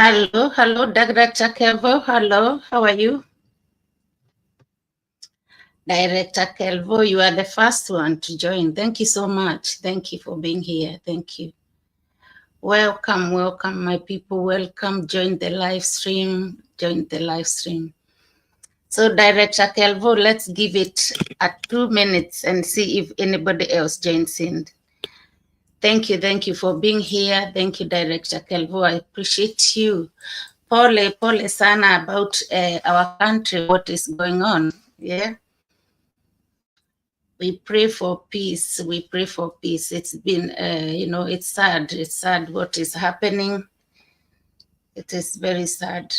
Hello, Director Kelvo. Hello, how are you? Director Kelvo, you are the first one to join. Thank you so much. Thank you for being here. Thank you. Welcome, my people. Welcome. Join the live stream. Join the live stream. So, Director Kelvo, let's give it 2 minutes and see if anybody else joins in. Thank you for being here. Thank you, Director Kelvo. I appreciate you. Pole sana about our country, what is going on. Yeah. We pray for peace. We pray for peace. It's been, it's sad. It's sad what is happening. It is very sad.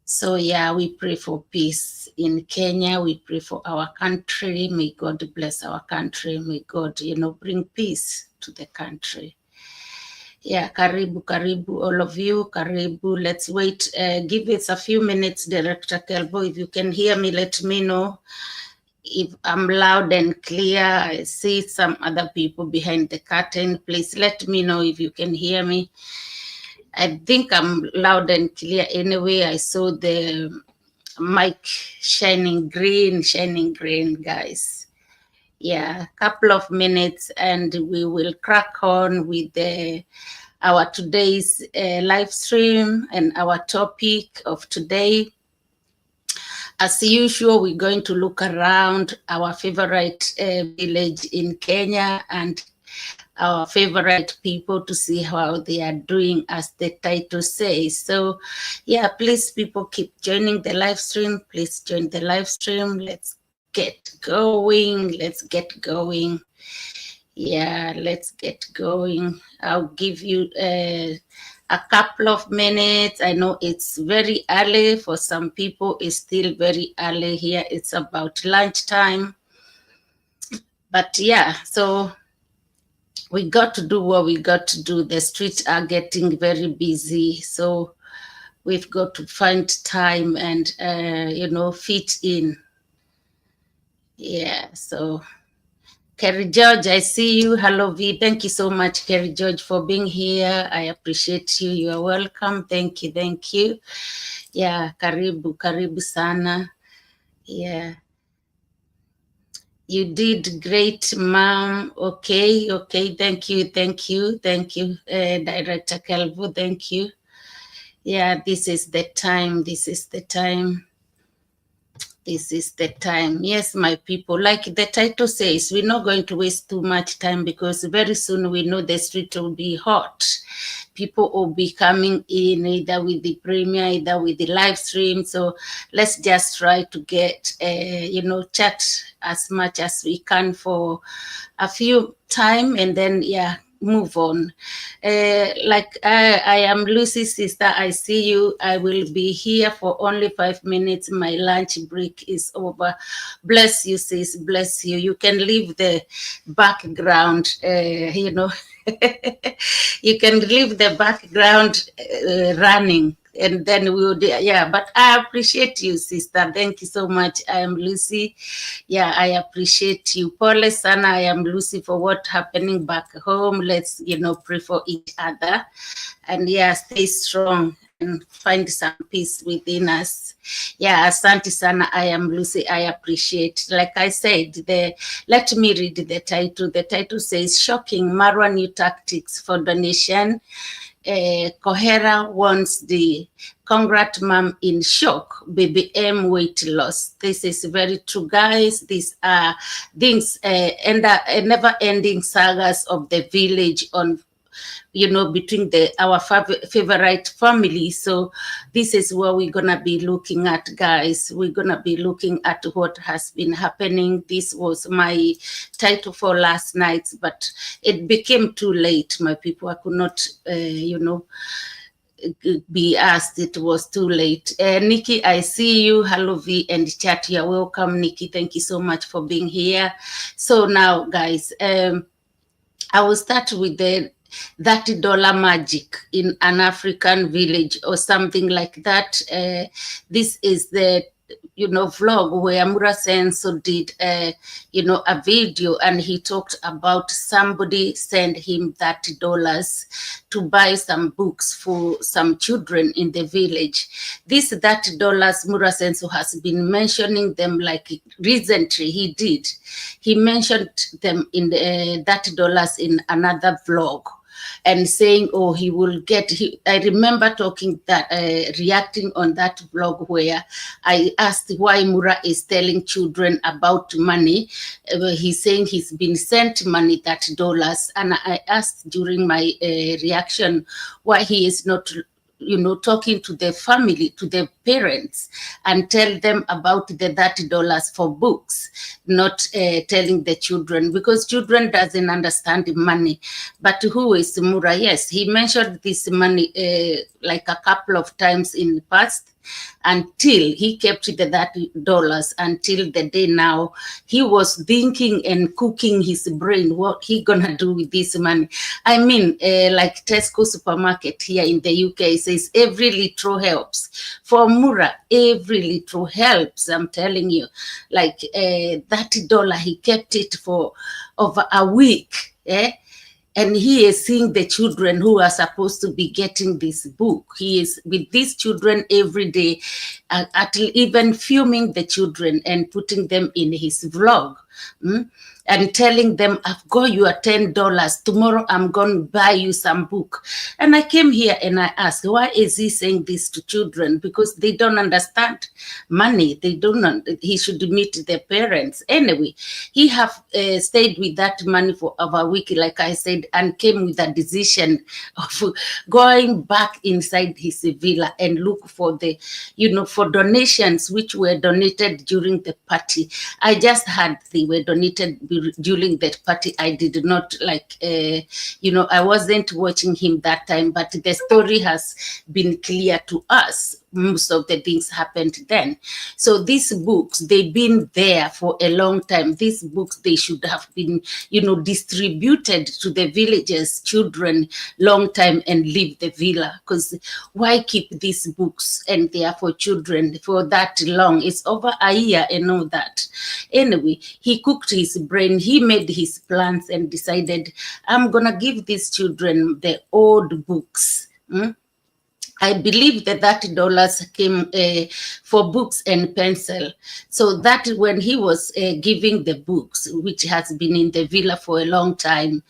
So, yeah, we pray for peace in Kenya. We pray for our country. May God bless our country. May God, bring peace to the country. Yeah, karibu, all of you, karibu. Let's wait. Give it a few minutes, Director Kelbo. If you can hear me, let me know. If I'm loud and clear, I see some other people behind the curtain. Please let me know if you can hear me. I think I'm loud and clear anyway. I saw the mic shining green, guys. Yeah, a couple of minutes and we will crack on with our today's live stream and our topic of today. As usual, we're going to look around our favorite village in Kenya and our favorite people to see how they are doing, as the title says. So, yeah, please, people, keep joining the live stream. Please join the live stream. Let's get going. Yeah, let's get going. I'll give you a couple of minutes. I know it's very early. For some people, it's still very early here. It's about lunchtime. But yeah, so we got to do what we got to do. The streets are getting very busy. So we've got to find time and, fit in. Yeah, so Kerry George, I see you. Hello, V. Thank you so much, Kerry George, for being here. I appreciate you. You are welcome. Thank you. Yeah, karibu sana. Yeah. You did great, ma'am. Okay. Thank you, Director Kelvo. Thank you. Yeah, this is the time. Yes, my people, like the title says, we're not going to waste too much time because very soon we know the street will be hot. People will be coming in either with the premiere, either with the live stream. So let's just try to get, chat as much as we can for a few time and then, yeah, move on. I am Lucy's sister. I see you. I will be here for only 5 minutes. My lunch break is over. Bless you, sis. Bless you. You can leave the background, you can leave the background running. And then we would, yeah, but I appreciate you, sister. Thank you so much. I am Lucy. Yeah, I appreciate you. Pole sana, I am Lucy for what happening back home. Let's, pray for each other. And yeah, stay strong and find some peace within us. Yeah, asante sana, I am Lucy. I appreciate. Like I said, let me read the title. The title says, Shocking MARWA New Tactics for Donation. Kohera wants the congrat mom in shock, BBM weight loss. This is very true, guys. These are things, never-ending sagas of the village on, between our favorite family. So this is what we're going to be looking at, guys. We're going to be looking at what has been happening. This was my title for last night, but it became too late, my people. I could not, be asked. It was too late. Nikki, I see you. Hello, V and chat. You're welcome, Nikki. Thank you so much for being here. So now, guys, I will start with the $30 magic in an African village or something like that. This is the, vlog where Mura Senso did, a video, and he talked about somebody sent him $30 to buy some books for some children in the village. These $30, Mura Senso has been mentioning them like recently he did. He mentioned them in the $30 in another vlog, and saying, oh, he will get, I remember talking that, reacting on that vlog where I asked why Mura is telling children about money. He's saying he's been sent money, $30. And I asked during my reaction why he is not talking to the family, to the parents, and tell them about the $30 for books, not telling the children, because children doesn't understand money. But who is Mura? Yes, he mentioned this money like a couple of times in the past, until he kept the $30 until the day now. He was thinking and cooking his brain what he gonna do with this money. I mean, like Tesco supermarket here in the UK says every little helps. For Mura, every little helps. I'm telling you, like $30, he kept it for over a week. And he is seeing the children who are supposed to be getting this book. He is with these children every day, even filming the children and putting them in his vlog. And telling them, I've got your $10. Tomorrow I'm going to buy you some book. And I came here and I asked, why is he saying this to children? Because they don't understand money. They don't. He should meet their parents. Anyway, he have stayed with that money for over a week, like I said, and came with a decision of going back inside his villa and look for the, for donations which were donated during the party. I just heard they were donated during that party. I did not I wasn't watching him that time, but the story has been clear to us. Most of the things happened then. So these books, they've been there for a long time. These books, they should have been, distributed to the villagers, children, long time, and leave the villa. Because why keep these books and they are for children for that long? It's over a year and all that. Anyway, he cooked his brain. He made his plans and decided, I'm gonna give these children the old books. I believe that $30 came for books and pencil. So that when he was giving the books, which has been in the villa for a long time,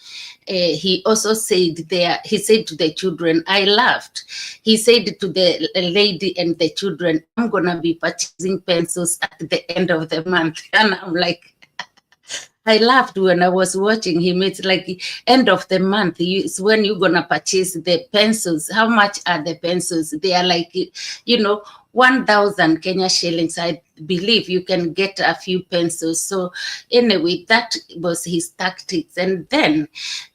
he also said he said to the children, I laughed. He said to the lady and the children, I'm going to be purchasing pencils at the end of the month. And I'm like, I laughed when I was watching him. It's like end of the month. It's when you're going to purchase the pencils. How much are the pencils? They are like, 1,000 Kenya shillings. I believe you can get a few pencils. So anyway, that was his tactics. And then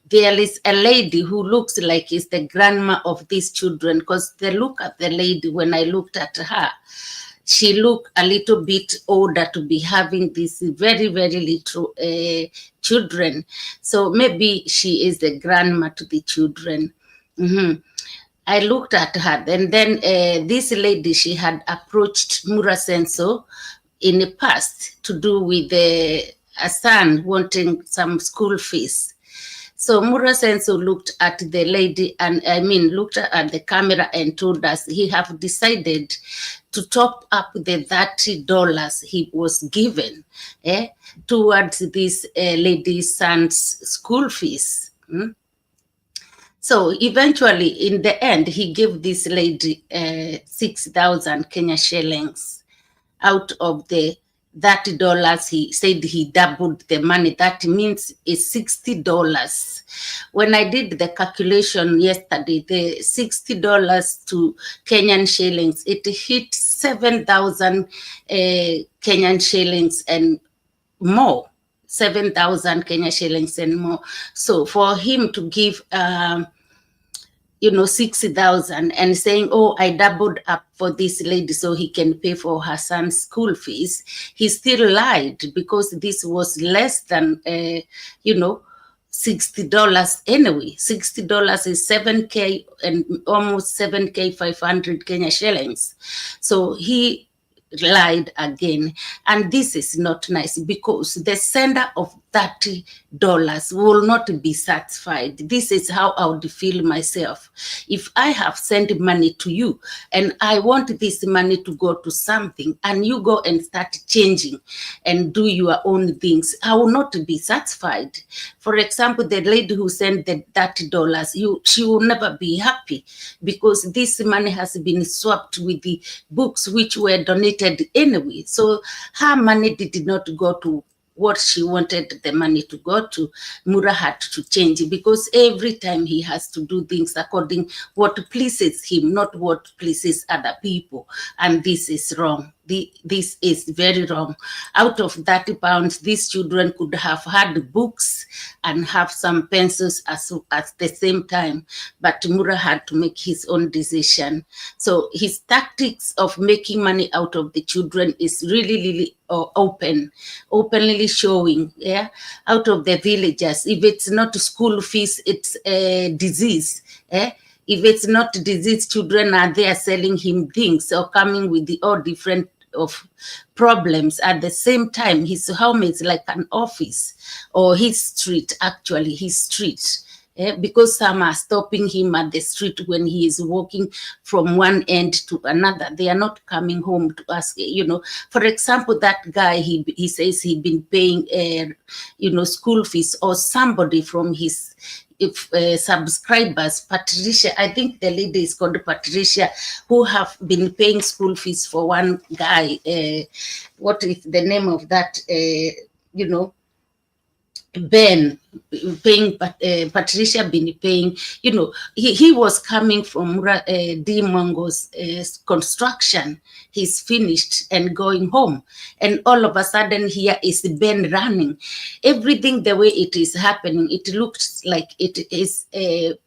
there is a lady who looks like is the grandma of these children, because the look at the lady, when I looked at her, she looked a little bit older to be having these very, very little children. So maybe she is the grandma to the children. I looked at her, and then this lady, she had approached Mura Senso in the past to do with a son wanting some school fees. So Mura Senso looked at the lady looked at the camera and told us he have decided to top up the $30 he was given towards this lady's son's school fees. So eventually, in the end, he gave this lady 6,000 Kenya shillings out of the $30. He said he doubled the money. That means it's $60. When I did the calculation yesterday, the $60 to Kenyan shillings, it hit 7,000 Kenyan shillings and more. 7,000 Kenya shillings and more. So for him to give 60,000 and saying, oh, I doubled up for this lady so he can pay for her son's school fees, he still lied, because this was less than, $60 anyway. $60 is 7K and almost 7K 500 Kenya shillings. So he lied again. And this is not nice, because the sender of $30 will not be satisfied. This is how I would feel myself. If I have sent money to you and I want this money to go to something, and you go and start changing and do your own things, I will not be satisfied. For example, the lady who sent the $30, she will never be happy, because this money has been swapped with the books which were donated anyway. So her money did not go to what she wanted the money to go to. Mura had to change it, because every time he has to do things according what pleases him, not what pleases other people. And this is wrong. This is very wrong. Out of £30, these children could have had books and have some pencils at the same time. But Mura had to make his own decision. So his tactics of making money out of the children is really openly showing, yeah, out of the villagers. If it's not school fees, it's a disease. If it's not disease, children are there selling him things or coming with all different of problems. At the same time, his home is like an office, or his street, actually his street. Because some are stopping him at the street when he is walking from one end to another. They are not coming home to ask, for example, that guy, he says he'd been paying, school fees, or somebody from his subscribers, Patricia, I think the lady is called Patricia, who have been paying school fees for one guy. What is the name of that? Ben paying, Patricia been paying, he was coming from D. Mongo's construction. He's finished and going home. And all of a sudden here is Ben running. Everything the way it is happening, it looks like it is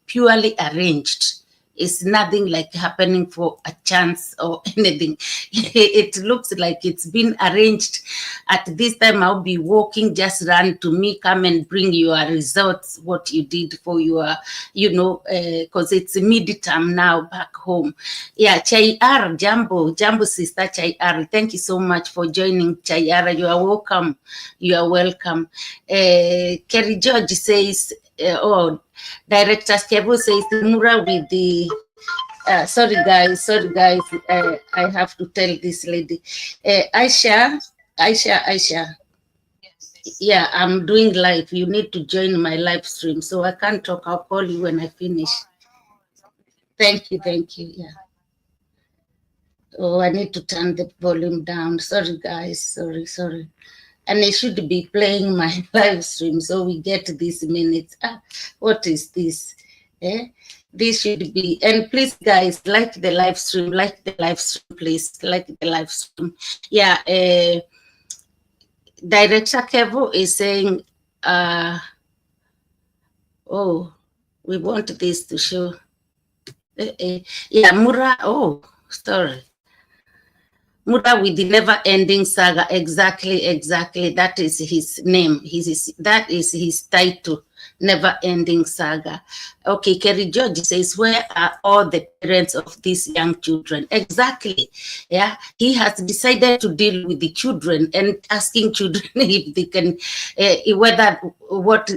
purely arranged. It's nothing like happening for a chance or anything. It looks like it's been arranged. At this time, I'll be walking, just run to me, come and bring your results, what you did for your, because it's mid-term now back home. Yeah, Chayar, Jambo sister Chayar, thank you so much for joining, Chayar. You are welcome. You are welcome. Kerry George says, Director Kevo says, Mura with the, sorry guys, I have to tell this lady. Aisha. Yeah, I'm doing live. You need to join my live stream, so I can't talk. I'll call you when I finish. Thank you, yeah. Oh, I need to turn the volume down. Sorry guys, sorry. And I should be playing my live stream, so we get these minutes. What is this? This should be, and please guys, like the live stream, please, like the live stream. Yeah, Director Kevo is saying, we want this to show. Yeah, Mura, sorry. Mura with the never-ending saga, exactly. That is his name. That is his title, never-ending saga. Okay, Kerry George says, where are all the parents of these young children? Exactly. Yeah, he has decided to deal with the children and asking children if they can, whether what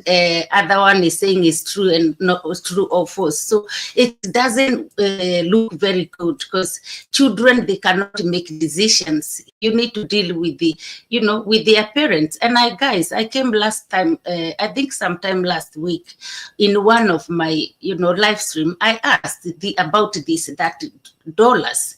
other one is saying is true and not true or false. So it doesn't look very good, because children, they cannot make decisions. You need to deal with the, with their parents. And I came last time, I think sometime last week, in one of my, live stream, I asked about that $30.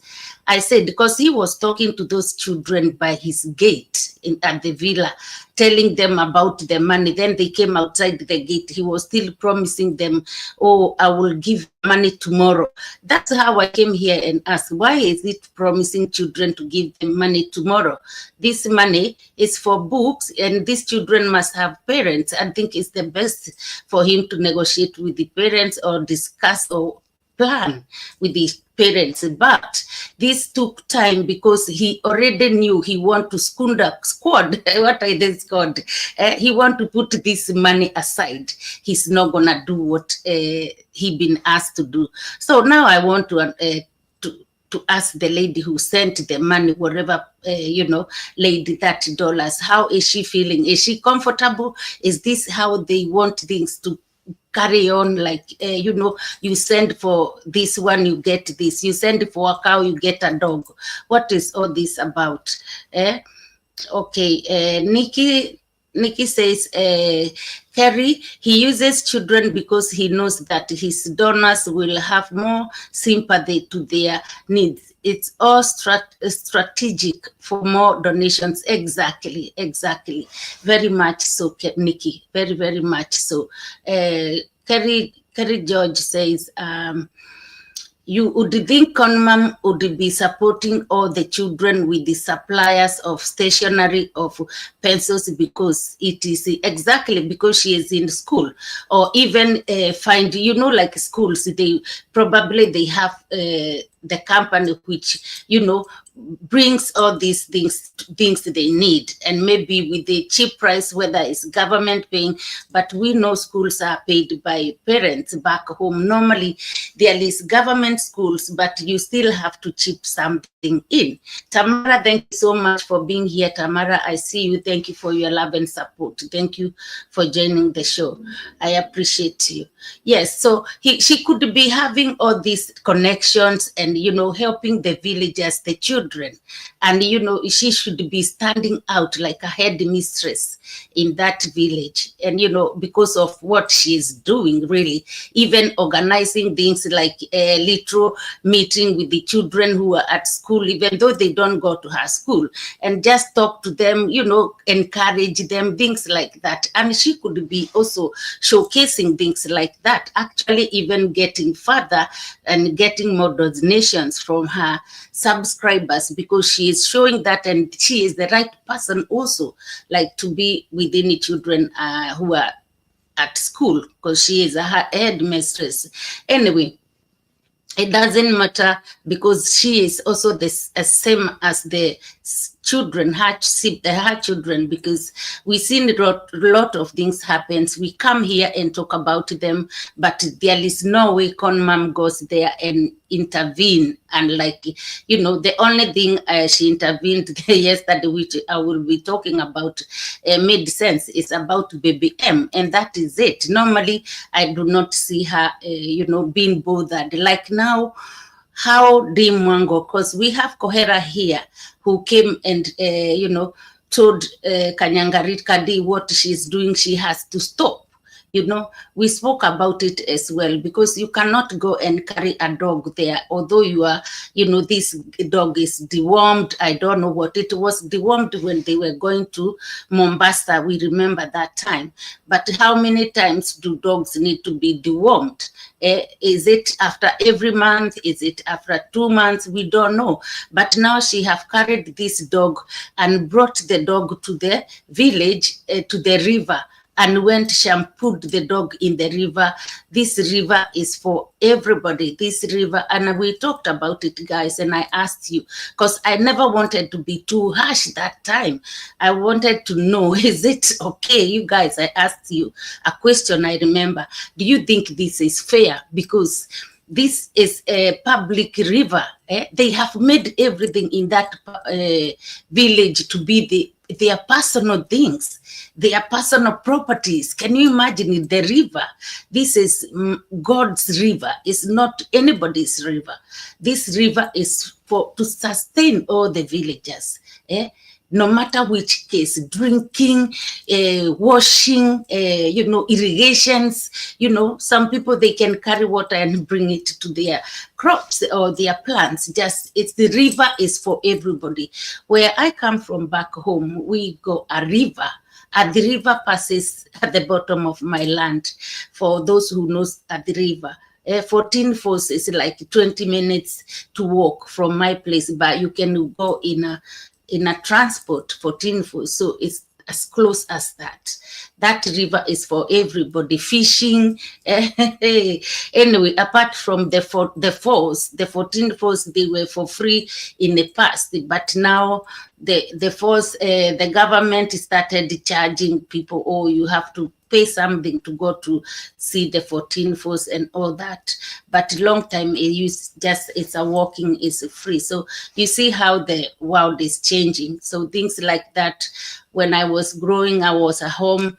I said, because he was talking to those children by his gate at the villa, telling them about the money. Then they came outside the gate. He was still promising them, I will give money tomorrow. That's how I came here and asked, why is it promising children to give them money tomorrow? This money is for books, and these children must have parents. I think it's the best for him to negotiate with the parents or discuss or plan with the parents. But this took time, because he already knew he want to squad what it is called. He want to put this money aside. He's not gonna do what he been asked to do. So now I want to to ask the lady who sent the money, whatever, lady, $30. How is she feeling? Is she comfortable? Is this how they want things to carry on? Like, you send for this one, you get this. You send for a cow, you get a dog. What is all this about? Okay, Nikki says, Kerry, he uses children because he knows that his donors will have more sympathy to their needs. It's all strategic for more donations. Exactly. Very much so, Nikki. Very, very much so. Kerry George says, you would think Conmam would be supporting all the children with the suppliers of stationery, of pencils, because it is exactly because she is in school, or even find, like schools, they have the company which, brings all these things they need, and maybe with the cheap price, whether it's government paying, but we know schools are paid by parents back home. Normally there is government schools, but you still have to chip something in. Tamara, thank you so much for being here. Tamara, I see you. Thank you for your love and support. Thank you for joining the show. I appreciate you. Yes, so she could be having all these connections and, helping the villagers, the children. And, she should be standing out like a headmistress in that village. And, because of what she is doing, really, even organizing things like a little meeting with the children who are at school, even though they don't go to her school, and just talk to them, encourage them, things like that. And she could be also showcasing things like that, actually even getting further and getting more donations from her subscribers, because she is showing that, and she is the right person also, like, to be within the children who are at school, because she is a headmistress. Anyway, it doesn't matter, because she is also the same as the children, her children, because we've seen a lot of things happens. We come here and talk about them, but there is no way Conmam goes there and intervene. And the only thing she intervened yesterday, which I will be talking about, made sense, is about baby M, and that is it. Normally I do not see her being bothered like now. How VeeMwelu, because we have Kohera here who came and told Kanyangarit Kadi what she's doing, she has to stop. We spoke about it as well, because you cannot go and carry a dog there, although you are, this dog is dewormed. I don't know what it was, dewormed when they were going to Mombasa. We remember that time. But how many times do dogs need to be dewormed? Is it after every month? Is it after 2 months? We don't know. But now she have carried this dog and brought the dog to the village, to the river, and went shampooed the dog in the river. This river is for everybody, this river. And we talked about it, guys, and I asked you, because I never wanted to be too harsh that time. I wanted to know, is it okay? You guys, I asked you a question, I remember. Do you think this is fair? Because this is a public river. They have made everything in that village to be their personal things, their personal properties. Can you imagine the river? This is God's river. It's not anybody's river. This river is to sustain all the villagers. No matter which case, drinking, washing, irrigations, some people, they can carry water and bring it to their crops or their plants. The river is for everybody. Where I come from back home, we go a river. And the river passes at the bottom of my land. For those who knows the river, 14 Falls is like 20 minutes to walk from my place, but you can go in a transport, 14 Falls, so it's as close as that. That river is for everybody, fishing. Anyway, apart from the falls, the 14 falls, they were for free in the past, but now the falls, the government started charging people, oh, you have to pay something to go to see the 14 falls and all that. But long time it used just, it's a walking, is free. So you see how the world is changing. So things like that, when I was growing, I was at home,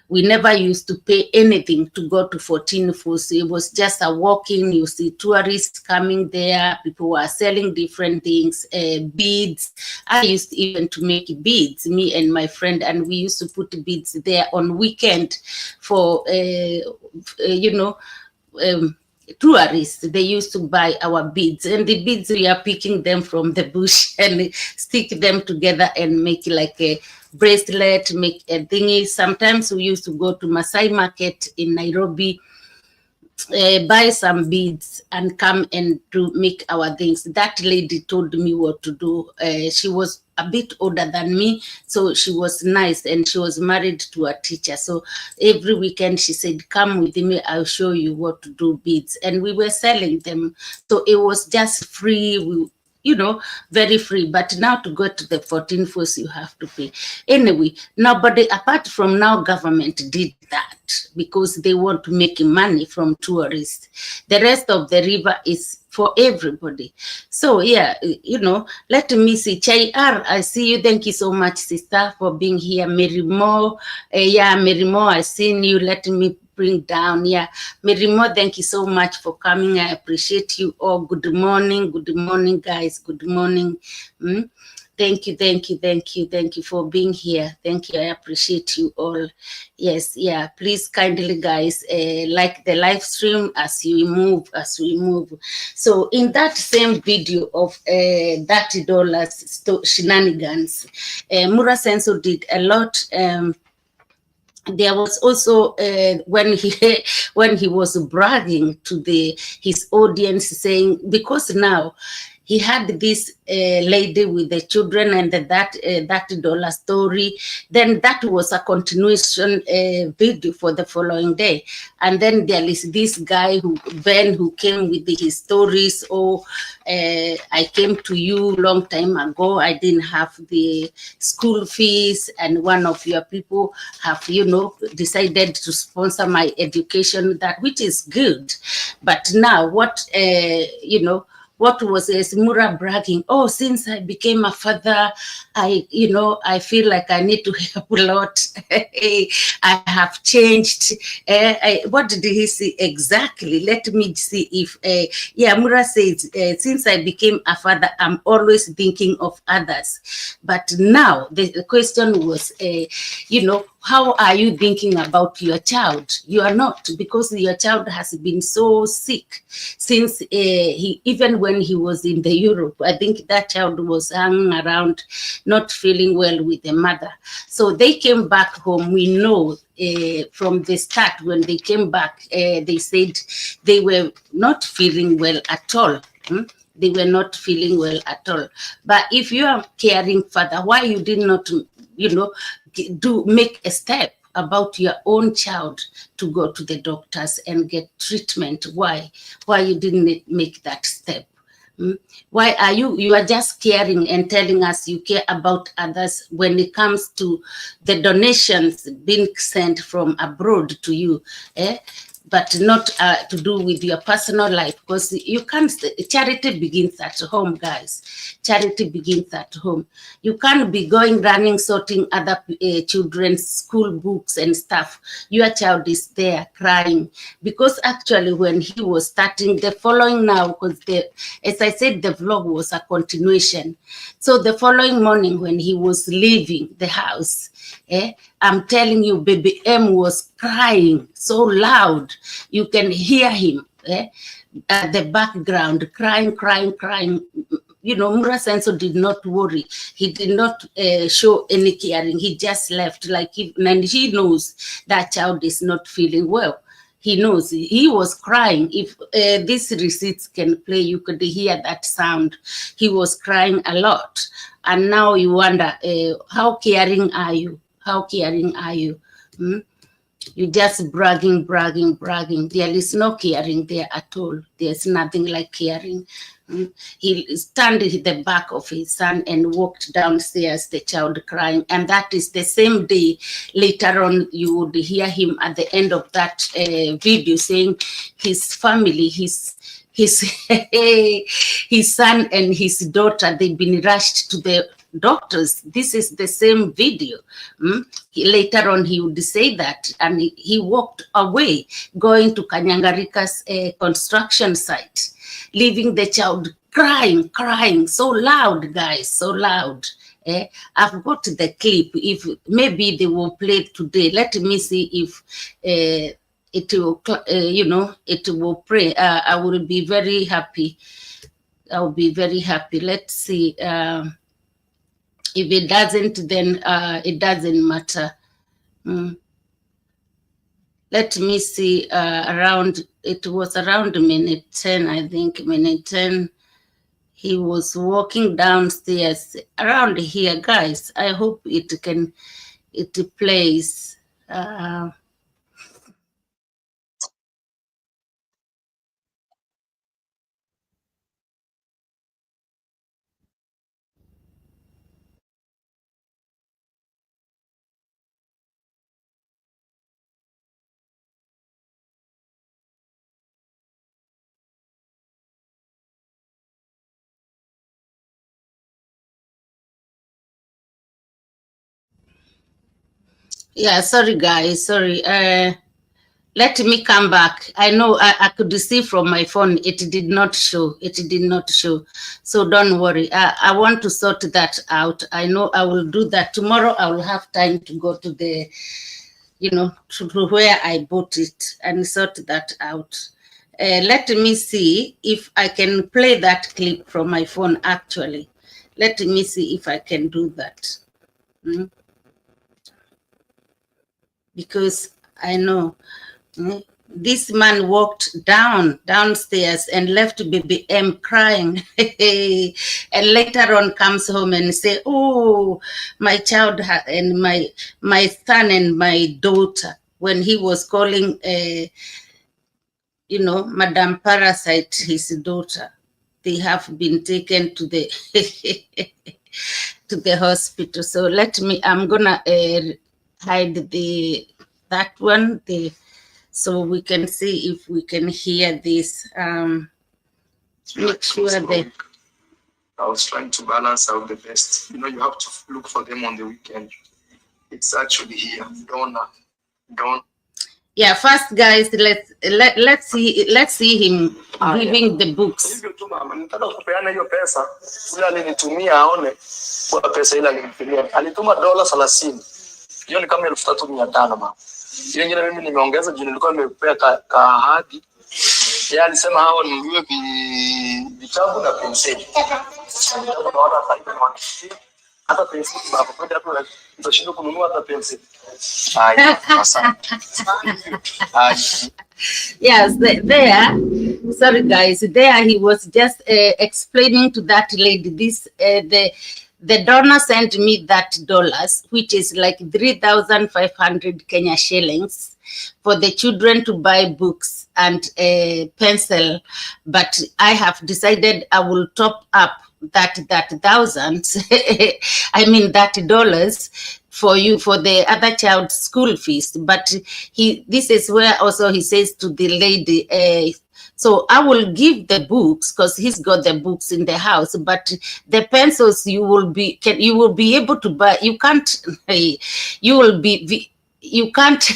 we never used to pay anything to go to 14 Falls. It was just a walk-in. You see tourists coming there. People were selling different things, beads. I used even to make beads, me and my friend, and we used to put beads there on weekend for, you know, tourists. They used to buy our beads, and the beads, we are picking them from the bush and stick them together and make like a bracelet, make a thingy. Sometimes we used to go to Masai Market in Nairobi, buy some beads and come and to make our things. That lady told me what to do. She was a bit older than me, so she was nice, and she was married to a teacher. So every weekend she said, come with me, I'll show you what to do beads. And we were selling them. So it was just free. You know, very free. But now to go to the 14 Falls, you have to pay. Anyway, nobody, apart from now, government did that because they want to make money from tourists. The rest of the river is for everybody. So yeah, you know, let me see. Chai R, I see you. Thank you so much, sister, for being here. Mary Mo, yeah, Mary Mo, I seen you. Let me bring down. Yeah, Mary Mo, thank you so much for coming. I appreciate you all. Good morning, guys. Good morning. Thank you, thank you, thank you, thank you for being here. Thank you, I appreciate you all. Yes, yeah, please kindly, guys, like the live stream as we move. So in that same video of $30 shenanigans, Mura Senso did a lot. There was also when he was bragging to his audience, saying, because now he had this lady with the children and that $30 story. Then that was a continuation video for the following day. And then there is this guy Ben, who came with his stories. Oh, I came to you long time ago. I didn't have the school fees, and one of your people have, you know, decided to sponsor my education, that which is good. But now what, you know, what was Mura bragging? Oh, since I became a father, I feel like I need to help a lot. I have changed. What did he say exactly? Let me see if, Mura says, since I became a father, I'm always thinking of others. But now the question was, you know, how are you thinking about your child? You are not, because your child has been so sick since even when he was in the Europe. I think that child was hanging around, not feeling well with the mother. So they came back home. We know from the start, when they came back, they said they were not feeling well at all. They were not feeling well at all. But if you are caring father, why you did not, you know, make a step about your own child to go to the doctors and get treatment? Why you didn't make that step? Why are you are just caring and telling us you care about others when it comes to the donations being sent from abroad to you, but not to do with your personal life? Because you can't, charity begins at home, guys. Charity begins at home. You can't be running, sorting other children's school books and stuff. Your child is there crying. Because actually when he was starting the following now, because as I said, the vlog was a continuation. So the following morning when he was leaving the house, I'm telling you, baby M was crying so loud. You can hear him at the background, crying. You know, Mura Senso did not worry. He did not show any caring. He just left, and he knows that child is not feeling well. He knows. He was crying. If these receipts can play, you could hear that sound. He was crying a lot. And now you wonder, how caring are you? How caring are you? You just bragging. There is no caring there at all. There's nothing like caring. He stand at the back of his son and walked downstairs, the child crying. And that is the same day. Later on, you would hear him at the end of that video saying his family, his his son and his daughter, they've been rushed to the doctors. This is the same video. Later on, he would say that, and he walked away, going to Kanyangarika's construction site, leaving the child crying so loud, guys, so loud. I've got the clip. If maybe they will play it today. Let me see if it will, it will play. I will be very happy. I'll be very happy. Let's see. If it doesn't, then it doesn't matter. Let me see. It was around minute 10, I think. Minute 10. He was walking downstairs around here, guys. I hope it plays. Yeah, sorry, guys. Sorry. Let me come back. I know I could see from my phone, it did not show. It did not show. So don't worry. I want to sort that out. I know I will do that. Tomorrow I will have time to go to the, to where I bought it and sort that out. Let me see if I can play that clip from my phone, actually. Let me see if I can do that. Because I know this man walked downstairs and left baby M crying. And later on comes home and say, oh, my child and my son and my daughter, when he was calling, Madam Parasite, his daughter, they have been taken to the to the hospital. So I'm gonna hide that one, so we can see if we can hear this. Make sure that I was trying to balance out the best. You have to look for them on the weekend. It's actually here. Don't. Yeah, first, guys, let's see him giving the books. Alituma $30. Hiyo ni kama 3,500 mama. Hiyo nyingine mimi nimeongeza juu nilikuwa nimepea ahadi. Yeye alisema hao niwe vitabu na penseli. Hata penseli baba, kwa hapo utashinda kununua hata penseli. Yes, there. Sorry, guys. There he was just explaining to that lady this the donor sent me that dollars, which is like 3,500 Kenya shillings, for the children to buy books and a pencil. But I have decided I will top up that thousand, that dollars for you, for the other child's school fees. But this is where also he says to the lady, so I will give the books because he's got the books in the house, but the pencils you will be able to buy. You can't. You can't.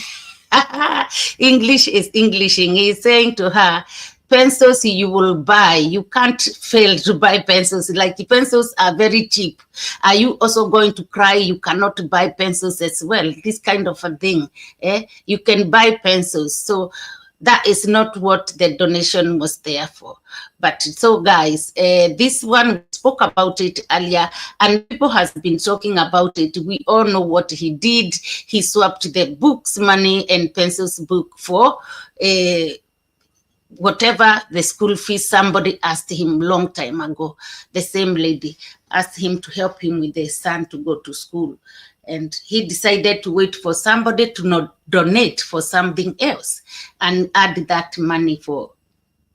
English is Englishing. He's saying to her, pencils you will buy. You can't fail to buy pencils. Like pencils are very cheap. Are you also going to cry? You cannot buy pencils as well. This kind of a thing. You can buy pencils. So that is not what the donation was there for. But so, guys, this one, we spoke about it earlier, and people has been talking about it. We all know what he did. He swapped the books money and pencils book for whatever the school fees. Somebody asked him long time ago. The same lady asked him to help him with their son to go to school. And he decided to wait for somebody to not donate for something else and add that money for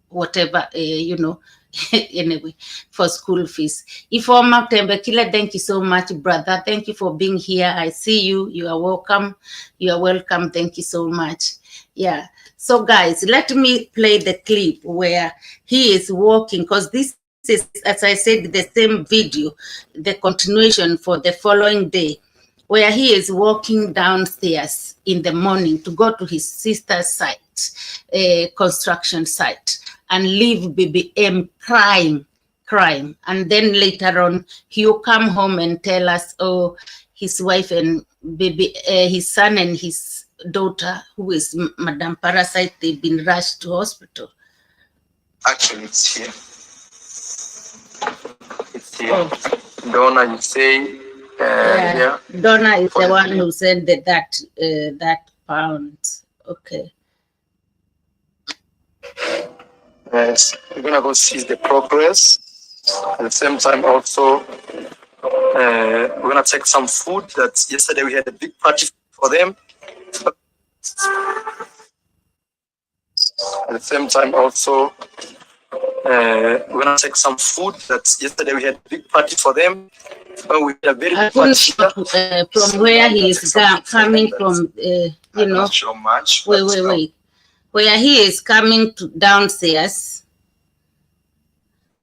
whatever, anyway, for school fees. Ifoma Tembekile, thank you so much, brother. Thank you for being here. I see you. You are welcome. You are welcome. Thank you so much. Yeah. So, guys, let me play the clip where he is walking, because this is, as I said, the same video, the continuation for the following day, where he is walking downstairs in the morning to go to his sister's site, construction site, and leave BBM crying. And then later on, he'll come home and tell us, oh, his wife and his son and his daughter, who is Madame Parasite, they've been rushed to hospital. Actually, it's here. It's here. Oh. Donna, you say, yeah. Donna is the one who sent that pound. Okay. Yes, we're gonna go see the progress. At the same time, also, we're gonna take some food. That yesterday we had a big party for them. At the same time, also, we're gonna take some food. That yesterday we had a big party for them. We had a very big party from where he is coming from. I'm not sure much. Wait. Where he is coming to downstairs.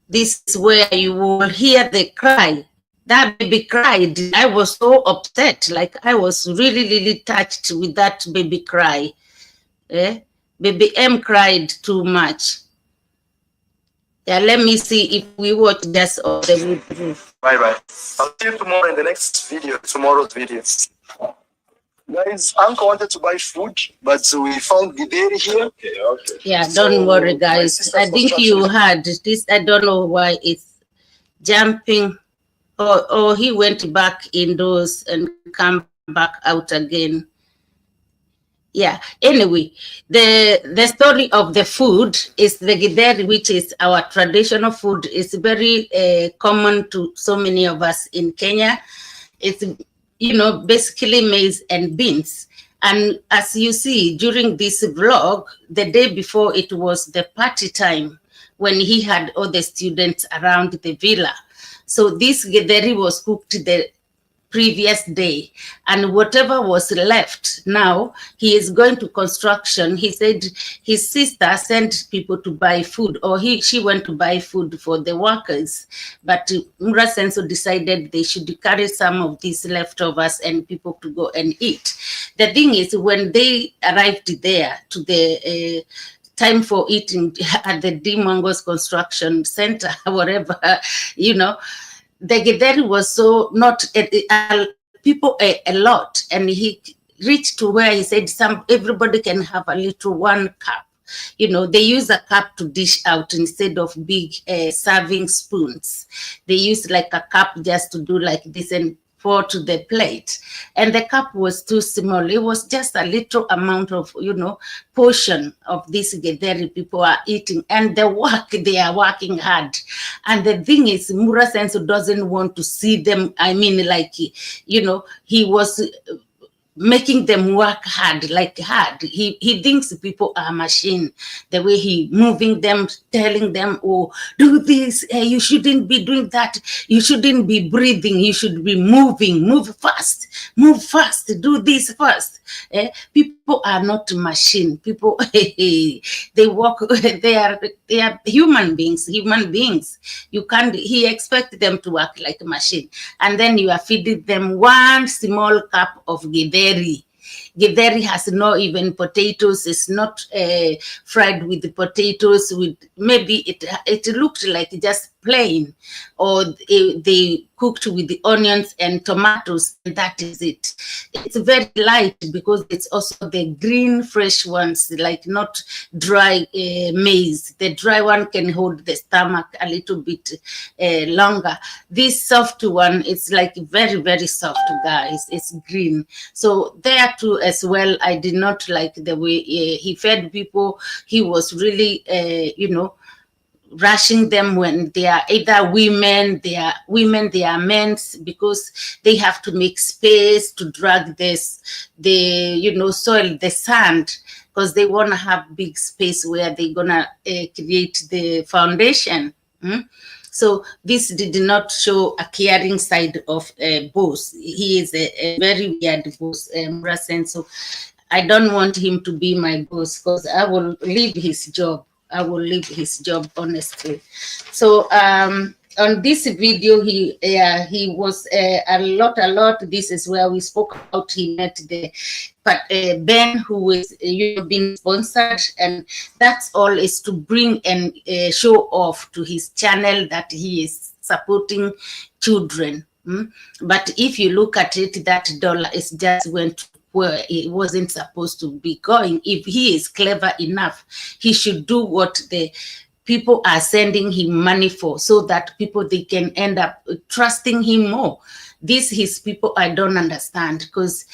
This is where you will hear the cry. That baby cried. I was so upset. Like, I was really, really touched with that baby cry. Baby M cried too much. Yeah, let me see if we watch this on the roof. Bye-bye. I'll see you tomorrow in the next video, tomorrow's video. Guys, Uncle wanted to buy food, but we found Gideri here. Okay. Yeah, don't worry, guys. I think you heard this. I don't know why it's jumping. Or he went back indoors and come back out again. Yeah. Anyway, the story of the food is the Gideri, which is our traditional food. It's very common to so many of us in Kenya. It's basically maize and beans. And as you see during this vlog, the day before, it was the party time when he had all the students around the villa. So this githeri was cooked the previous day, and whatever was left, now he is going to construction. He said his sister sent people to buy food, or she went to buy food for the workers, but Mura Senso decided they should carry some of these leftovers and people to go and eat. The thing is, when they arrived there to the time for eating at the Dimangos construction center, whatever, the githeri was so not people ate a lot, and he reached to where he said everybody can have a little one cup. They use a cup to dish out instead of big serving spoons. They use like a cup just to do like this and pour to the plate, and the cup was too small. It was just a little amount of portion of this githeri people are eating, and they are working hard. And the thing is, Mura Senso doesn't want to see them. I mean, like, he was making them work hard. He thinks people are machine. The way he moving them, telling them, oh, do this, you shouldn't be doing that, you shouldn't be breathing, you should be moving, move fast, do this first. People are not machine. People, they work, they are human beings. He expects them to work like a machine. And then you are feeding them one small cup of githeri. Githeri has no even potatoes. It's not fried with the potatoes. Maybe it looked like just plain, or they cooked with the onions and tomatoes, and that is it. It's very light because it's also the green fresh ones, like not dry maize. The dry one can hold the stomach a little bit longer. This soft one, it's like very, very soft, guys. It's green. So there too as well, I did not like the way he fed people. He was really rushing them when they are either women, they are men, because they have to make space to drag soil, the sand, because they want to have big space where they're gonna create the foundation. So this did not show a caring side of boss. He is a very weird boss, Murasen. So I don't want him to be my boss, because I will leave his job. I will leave his job, honestly. So on this video, he was a lot. This is where we spoke about. He met Ben, who is being sponsored, and that's all is to bring and show off to his channel that he is supporting children. But if you look at it, that dollar is just went where it wasn't supposed to be going. If he is clever enough, he should do what the people are sending him money for, so that people, they can end up trusting him more. His people, I don't understand, because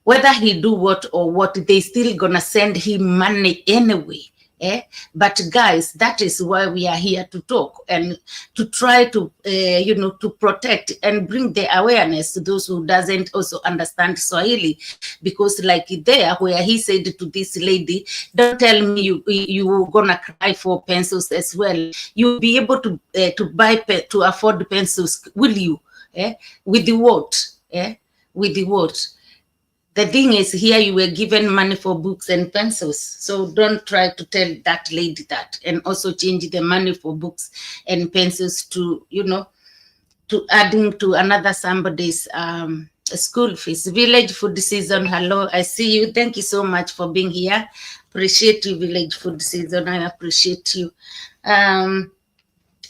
whether he do what or what, they still gonna send him money anyway. But guys, that is why we are here to talk and to try to to protect and bring the awareness to those who doesn't also understand Swahili. Because like there where he said to this lady, don't tell me you gonna cry for pencils as well. You'll be able to buy to afford pencils, will you? With the what? With the what? The thing is, here you were given money for books and pencils. So don't try to tell that lady that. And also change the money for books and pencils to, to adding to another somebody's school fees. Village Food Season, hello, I see you. Thank you so much for being here. Appreciate you, Village Food Season. I appreciate you.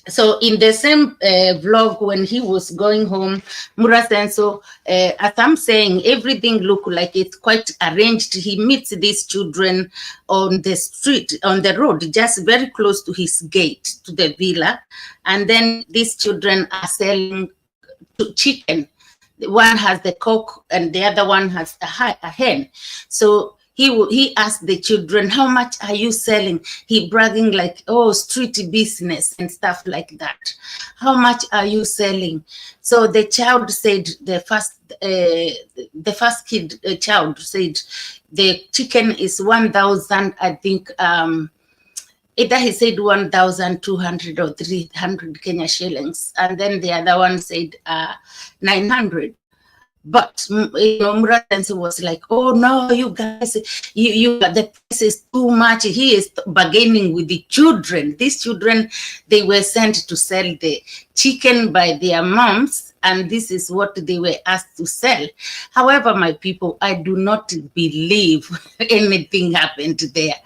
So in the same vlog, when he was going home, Murasenso, as I'm saying, everything looked like it's quite arranged. He meets these children on the street, on the road, just very close to his gate, to the villa. And then these children are selling chicken. One has the cock and the other one has a hen. So he asked the children, how much are you selling? He bragging like, oh, street business and stuff like that. How much are you selling? So the child said, the first child said, the chicken is 1,000, I think, either he said 1,200 or 300 Kenya shillings. And then the other one said 900. But Murasense was like, oh no, you guys, the price is too much. He is bargaining with the children. These children, they were sent to sell the chicken by their moms, and this is what they were asked to sell. However, my people, I do not believe anything happened there.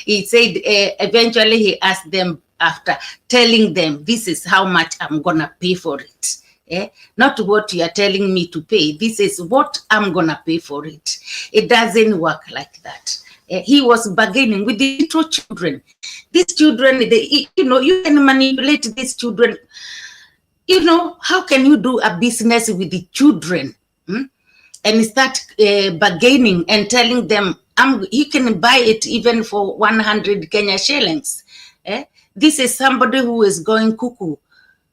He said, eventually he asked them, after telling them, this is how much I'm gonna pay for it. Not what you are telling me to pay. This is what I'm gonna pay for it. It doesn't work like that. He was bargaining with the little children. These children, you can manipulate these children. How can you do a business with the children and start bargaining and telling them he can buy it even for 100 Kenya shillings? This is somebody who is going cuckoo.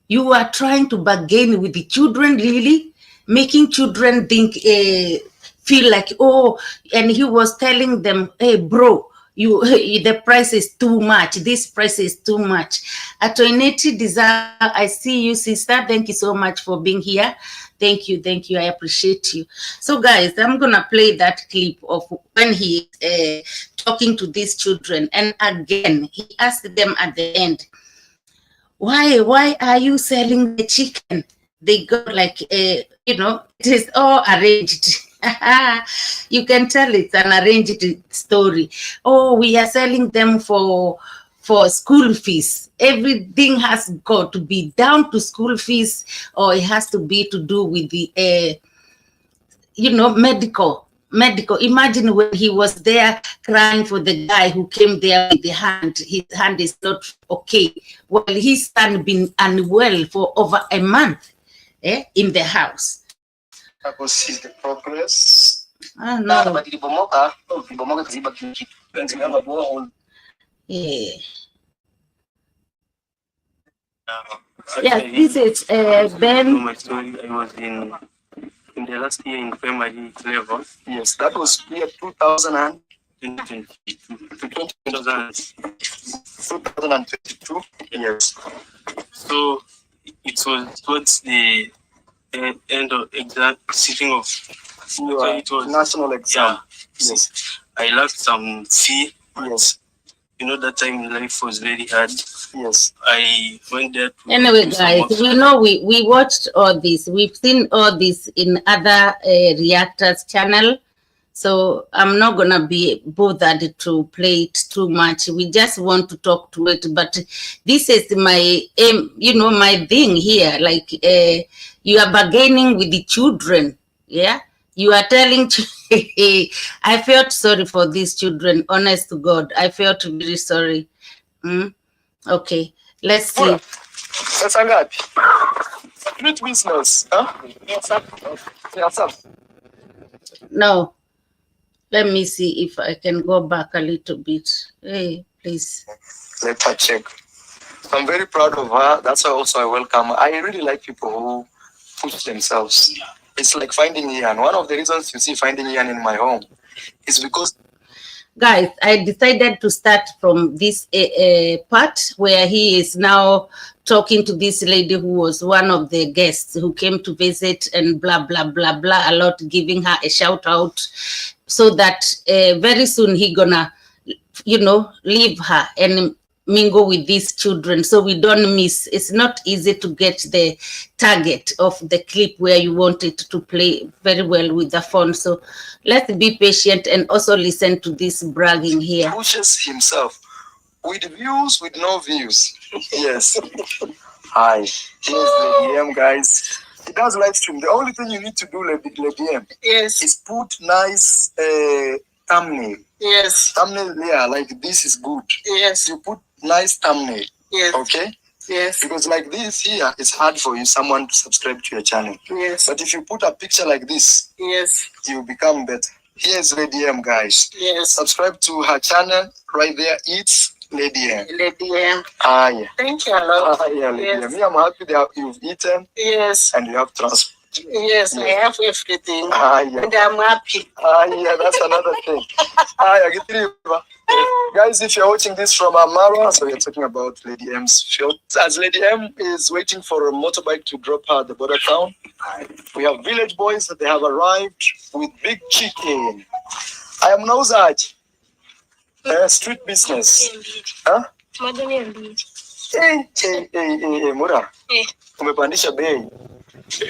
You are trying to bargain with the children, really? Making children think, feel like, oh, and he was telling them, hey, bro, the price is too much. This price is too much. Atoineti Desire, I see you, sister. Thank you so much for being here. Thank you. I appreciate you. So, guys, I'm going to play that clip of when he is talking to these children. And again, he asked them at the end, why are you selling the chicken? They go like, it is all arranged. You can tell it's an arranged story. Oh, we are selling them for school fees. Everything has got to be down to school fees, or it has to be to do with the, medical. Imagine when he was there crying for the guy who came there with the hand. His hand is not okay. Well, his son been unwell for over a month in the house. See the progress. No. Yeah. Yes, this is Ben. My story, I was in the last year in primary level. Yes, that was year 2022. 2022. Yes. So it was towards the end of exam sitting of. So it was national exam. Yeah. Yes. I lacked some fee. Yes. You know, that time life was very hard. Yes. I went there to Anyway, guys, we know we watched all this. We've seen all this in other reactors channel. So I'm not gonna be bothered to play it too much. We just want to talk to it. But this is my aim, you know, my thing here. Like you are bargaining with the children. Yeah. You are telling, I felt sorry for these children. Honest to God, I felt very sorry. Okay, let's see. That's a good. Street business, huh? Yes, sir. Yes, sir. No, let me see if I can go back a little bit. Hey, please. Let her check. I'm very proud of her. That's why also I welcome. I really like people who push themselves. It's like finding Ian. One of the reasons you see finding Ian in my home is because, guys, I decided to start from this part where he is now talking to this lady who was one of the guests who came to visit and blah, blah, blah, blah, a lot, giving her a shout out so that very soon he gonna, you know, leave her and mingle with these children so we don't miss. It's not easy to get the target of the clip where you want it to play very well with the phone. So let's be patient and also listen to this bragging here. Pushes himself with views, with no views. Yes. Hi. Here's Lady M, guys. He does live stream. The only thing you need to do, Lady M, yes, is put nice thumbnail. Yes. Thumbnail, yeah, like this is good. Yes. You put nice thumbnail. Yes. Okay? Yes. Because like this here, it's hard for you, someone to subscribe to your channel. Yes. But if you put a picture like this, yes, you become better. Here's Lady M, guys. Yes. Subscribe to her channel right there. It's Lady M. Lady M. Ah, yeah. Thank you a lot. Ah, yeah, Lady Yes. M. Me, I'm happy that you've eaten. Yes. And you have transport. Yes, I have everything. Ah, yeah. And I'm happy. Ah, yeah, that's another thing. Ah, yeah, get rid of. Guys, if you're watching this from MARWA, so we're talking about Lady M's field. As Lady M is waiting for a motorbike to drop her at the border town, we have village boys that they have arrived with big chicken. I am Nauzaj. Street business. Huh? Hey, Mura. Umepandisha bei.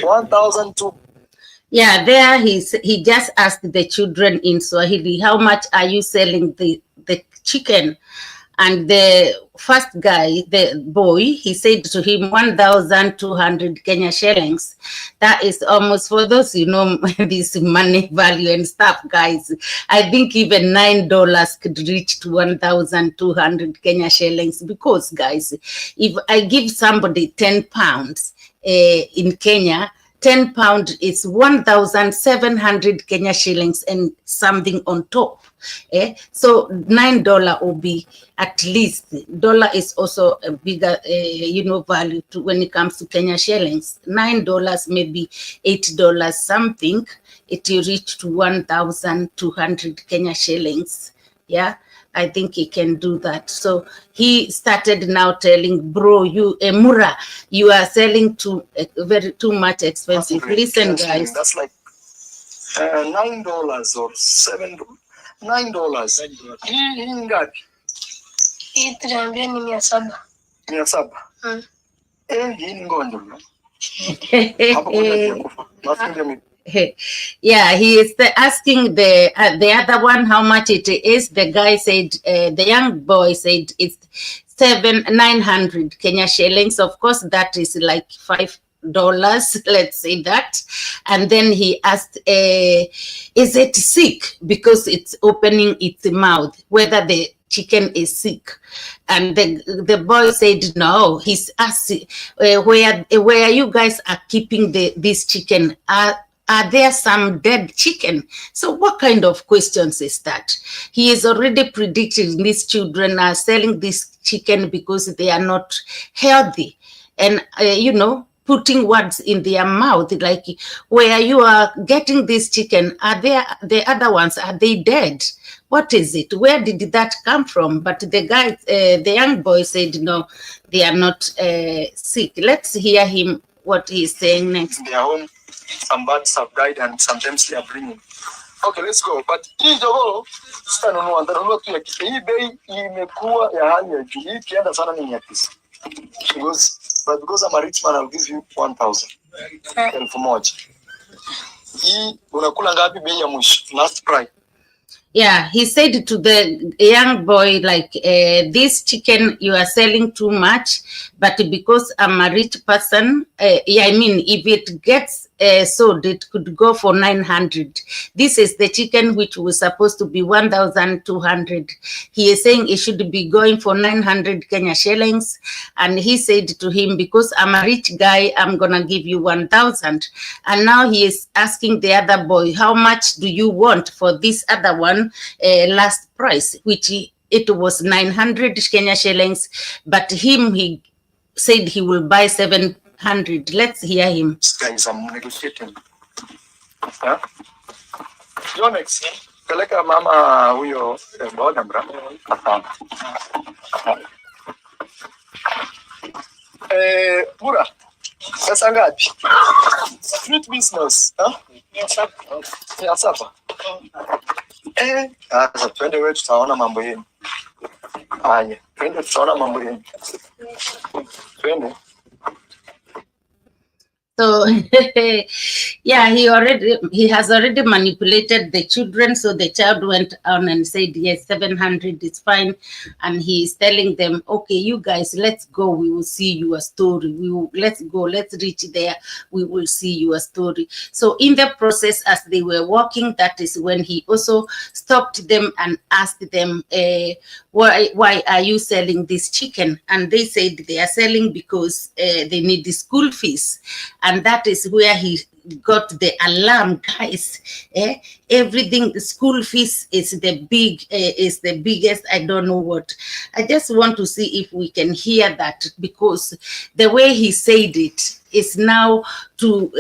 1,002. Yeah, there he just asked the children in Swahili, how much are you selling the chicken? And the first guy, the boy, he said to him 1,200 Kenya shillings. That is almost, for those you know this money value and stuff, guys, I think even $9 could reach to 1,200 Kenya shillings. Because, guys, if I give somebody 10 pounds in Kenya, 10 pound is 1,700 Kenya shillings and something on top. So $9 will be at least. Dollar is also a bigger, value to when it comes to Kenya shillings. $9, maybe $8 something. It will reach to 1,200 Kenya shillings. Yeah. I think he can do that. So he started now telling, bro, you, Mura, you are selling too much expensive. Listen, guys. That's like $9 or $7. $9. Hii ngapi? Hii tunaambia ni 700. 700. Hii ni ngonjwa. Hapo kuna kufa. Nafikiri yeah, he is asking the other one how much it is. The guy said, the young boy said it's 900 Kenya shillings. Of course, that is like $5. Let's say that. And then he asked, is it sick? Because it's opening its mouth, whether the chicken is sick. And the boy said no. He's asking, where you guys are keeping this chicken, are there some dead chicken? So what kind of questions is that? He is already predicting these children are selling this chicken because they are not healthy. and, you know, putting words in their mouth, like, where you are getting this chicken, are there the other ones, are they dead? What is it? Where did that come from? But the guy, the young boy said, no, they are not sick. Let's hear him, what he's saying next. In their home, some birds have died and sometimes they are bringing. Okay, let's go. But hii jogoo sitanunua, ntanunua tu ya kike. Hii bei imekuwa ya hali ya juu. Hii kienda sana ni 900. But because I'm a rich man, I'll give you 1,000. 1,000. Hii unakula ngapi bei ya mwisho? Last price. Yeah, he said to the young boy, like, this chicken, you are selling too much, but because I'm a rich person, yeah, I mean, if it gets sold, it could go for 900. This is the chicken which was supposed to be 1,200. He is saying it should be going for 900 Kenya shillings. And he said to him, because I'm a rich guy, I'm going to give you 1,000. And now he is asking the other boy, how much do you want for this other one, last price, which it was 900 Kenya shillings, but he said he will buy 700. Let's hear him. This guy is negotiating. Huh? Yonex, peleka mama huyo boda bra. Pura. Sasa ngapi? Street business, huh? Ya sapa. Sasa twende wewe, tutaona mambo yenu. Haya, twende tutaona mambo yenu. Twende. So yeah, he has already manipulated the children. So the child went on and said, yes, 700 is fine. And he is telling them, okay, you guys, let's go. We will see your story. Let's go. Let's reach there. We will see your story. So in the process, as they were walking, that is when he also stopped them and asked them, why are you selling this chicken? And they said they are selling because they need the school fees. And that is where he got the alarm, guys. Everything, the school fees is the biggest, I don't know what. I just want to see if we can hear that, because the way he said it is now to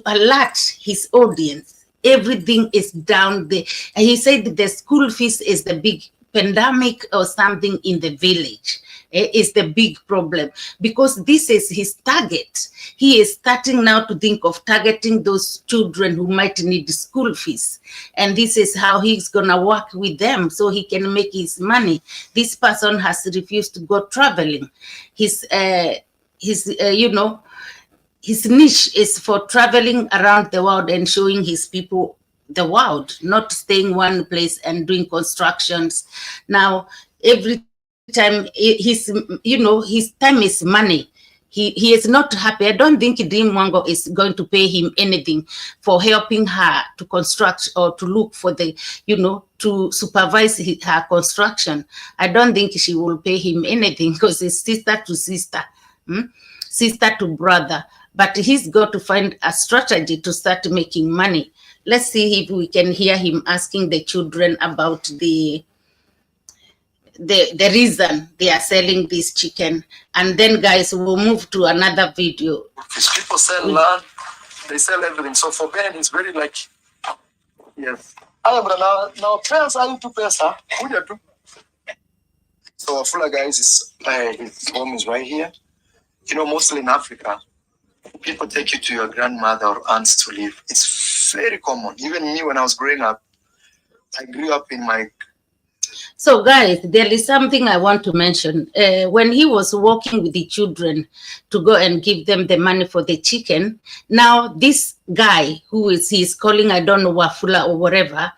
alert his audience. Everything is down there. And he said the school fees is the big pandemic or something in the village. Is the big problem, because this is his target. He is starting now to think of targeting those children who might need school fees. And this is how he's going to work with them so he can make his money. This person has refused to go traveling. His you know, his niche is for traveling around the world and showing his people the world, not staying one place and doing constructions. Now, every time his time is money. He is not happy. I don't think VeeMwelu is going to pay him anything for helping her to construct or to look for the, to supervise her construction. I don't think she will pay him anything, because it's sister to sister, sister to brother. But he's got to find a strategy to start making money. Let's see if we can hear him asking the children about the reason they are selling this chicken. And then, guys, we'll move to another video. These people sell land, they sell everything. So for Ben, it's very like, yes. Now pesa are to pesa. So Afula, guys, his home is right here. Mostly in Africa, people take you to your grandmother or aunts to live. It's very common. Even me, when I was growing up, I grew up in my... So, guys, there is something I want to mention. When he was walking with the children to go and give them the money for the chicken, now this guy who he's calling, I don't know, Wafula or whatever,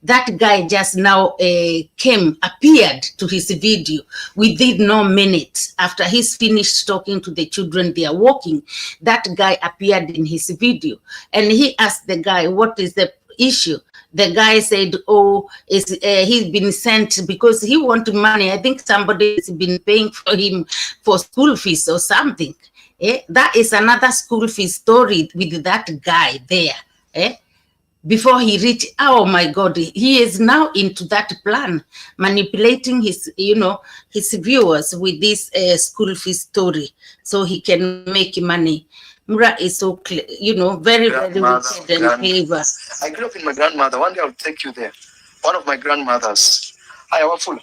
that guy just now appeared to his video within no minutes. After he's finished talking to the children, they are walking, that guy appeared in his video. And he asked the guy, what is the issue? The guy said, oh, he's been sent because he wanted money. I think somebody has been paying for him for school fees or something. That is another school fee story with that guy there. before he reached, oh my God, he is now into that plan, manipulating his, his viewers with this school fee story so he can make money. Mura is so clear, very, very wicked and clever. I grew up in my grandmother. One day I'll take you there. One of my grandmothers. Hi, I'm full.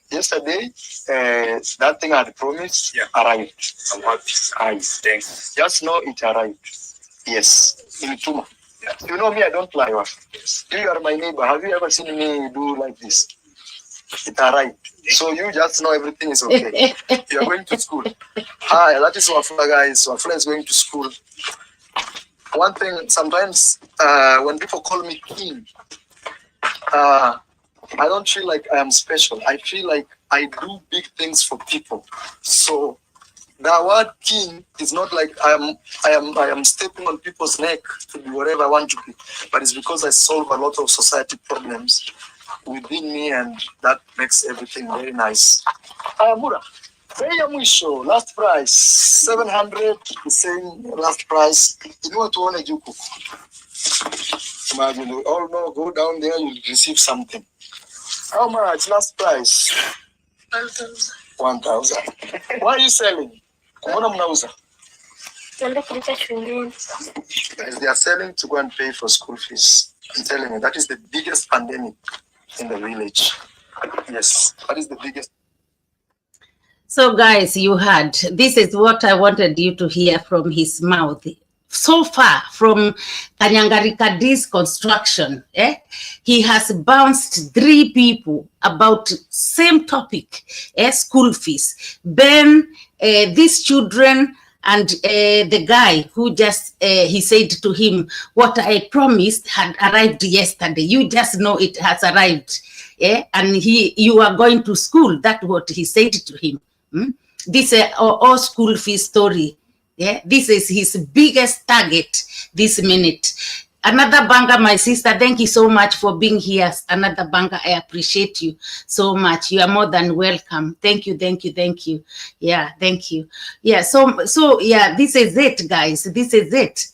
Yesterday, that thing I had promised arrived. I'm happy. Thanks. Just know it arrived. Yes. In Tuma. Yeah. You know me, I don't lie. Yes. You are my neighbor. Have you ever seen me do like this? It arrived. So you just know everything is okay. You are going to school. Hi, that is Wafula, guys. Wafula is going to school. One thing, sometimes when people call me king, I don't feel like I am special. I feel like I do big things for people. So the word king is not like I am stepping on people's neck to be whatever I want to be, but it's because I solve a lot of society problems within me, and that makes everything very nice. Mura, last price 700. The same last price. You know what you want to do? Imagine, oh no, go down there, you'll receive something. How much? Last price 1,000. Why are you selling? Guys, they are selling to go and pay for school fees. I'm telling you, that is the biggest pandemic in the village. Yes, that is the biggest. So guys, you heard, this is what I wanted you to hear from his mouth. So far from Kanyangarikadi's construction, he has bounced 3 people about same topic, school fees. Then these children and the guy who just, he said to him, what I promised had arrived yesterday. You just know it has arrived. And you are going to school. That's what he said to him. This is all school fee story. This is his biggest target this minute. Another banger, my sister, thank you so much for being here. Another banger, I appreciate you so much. You are more than welcome. Thank you, thank you, thank you. Yeah, thank you. Yeah, so yeah, this is it, guys. This is it.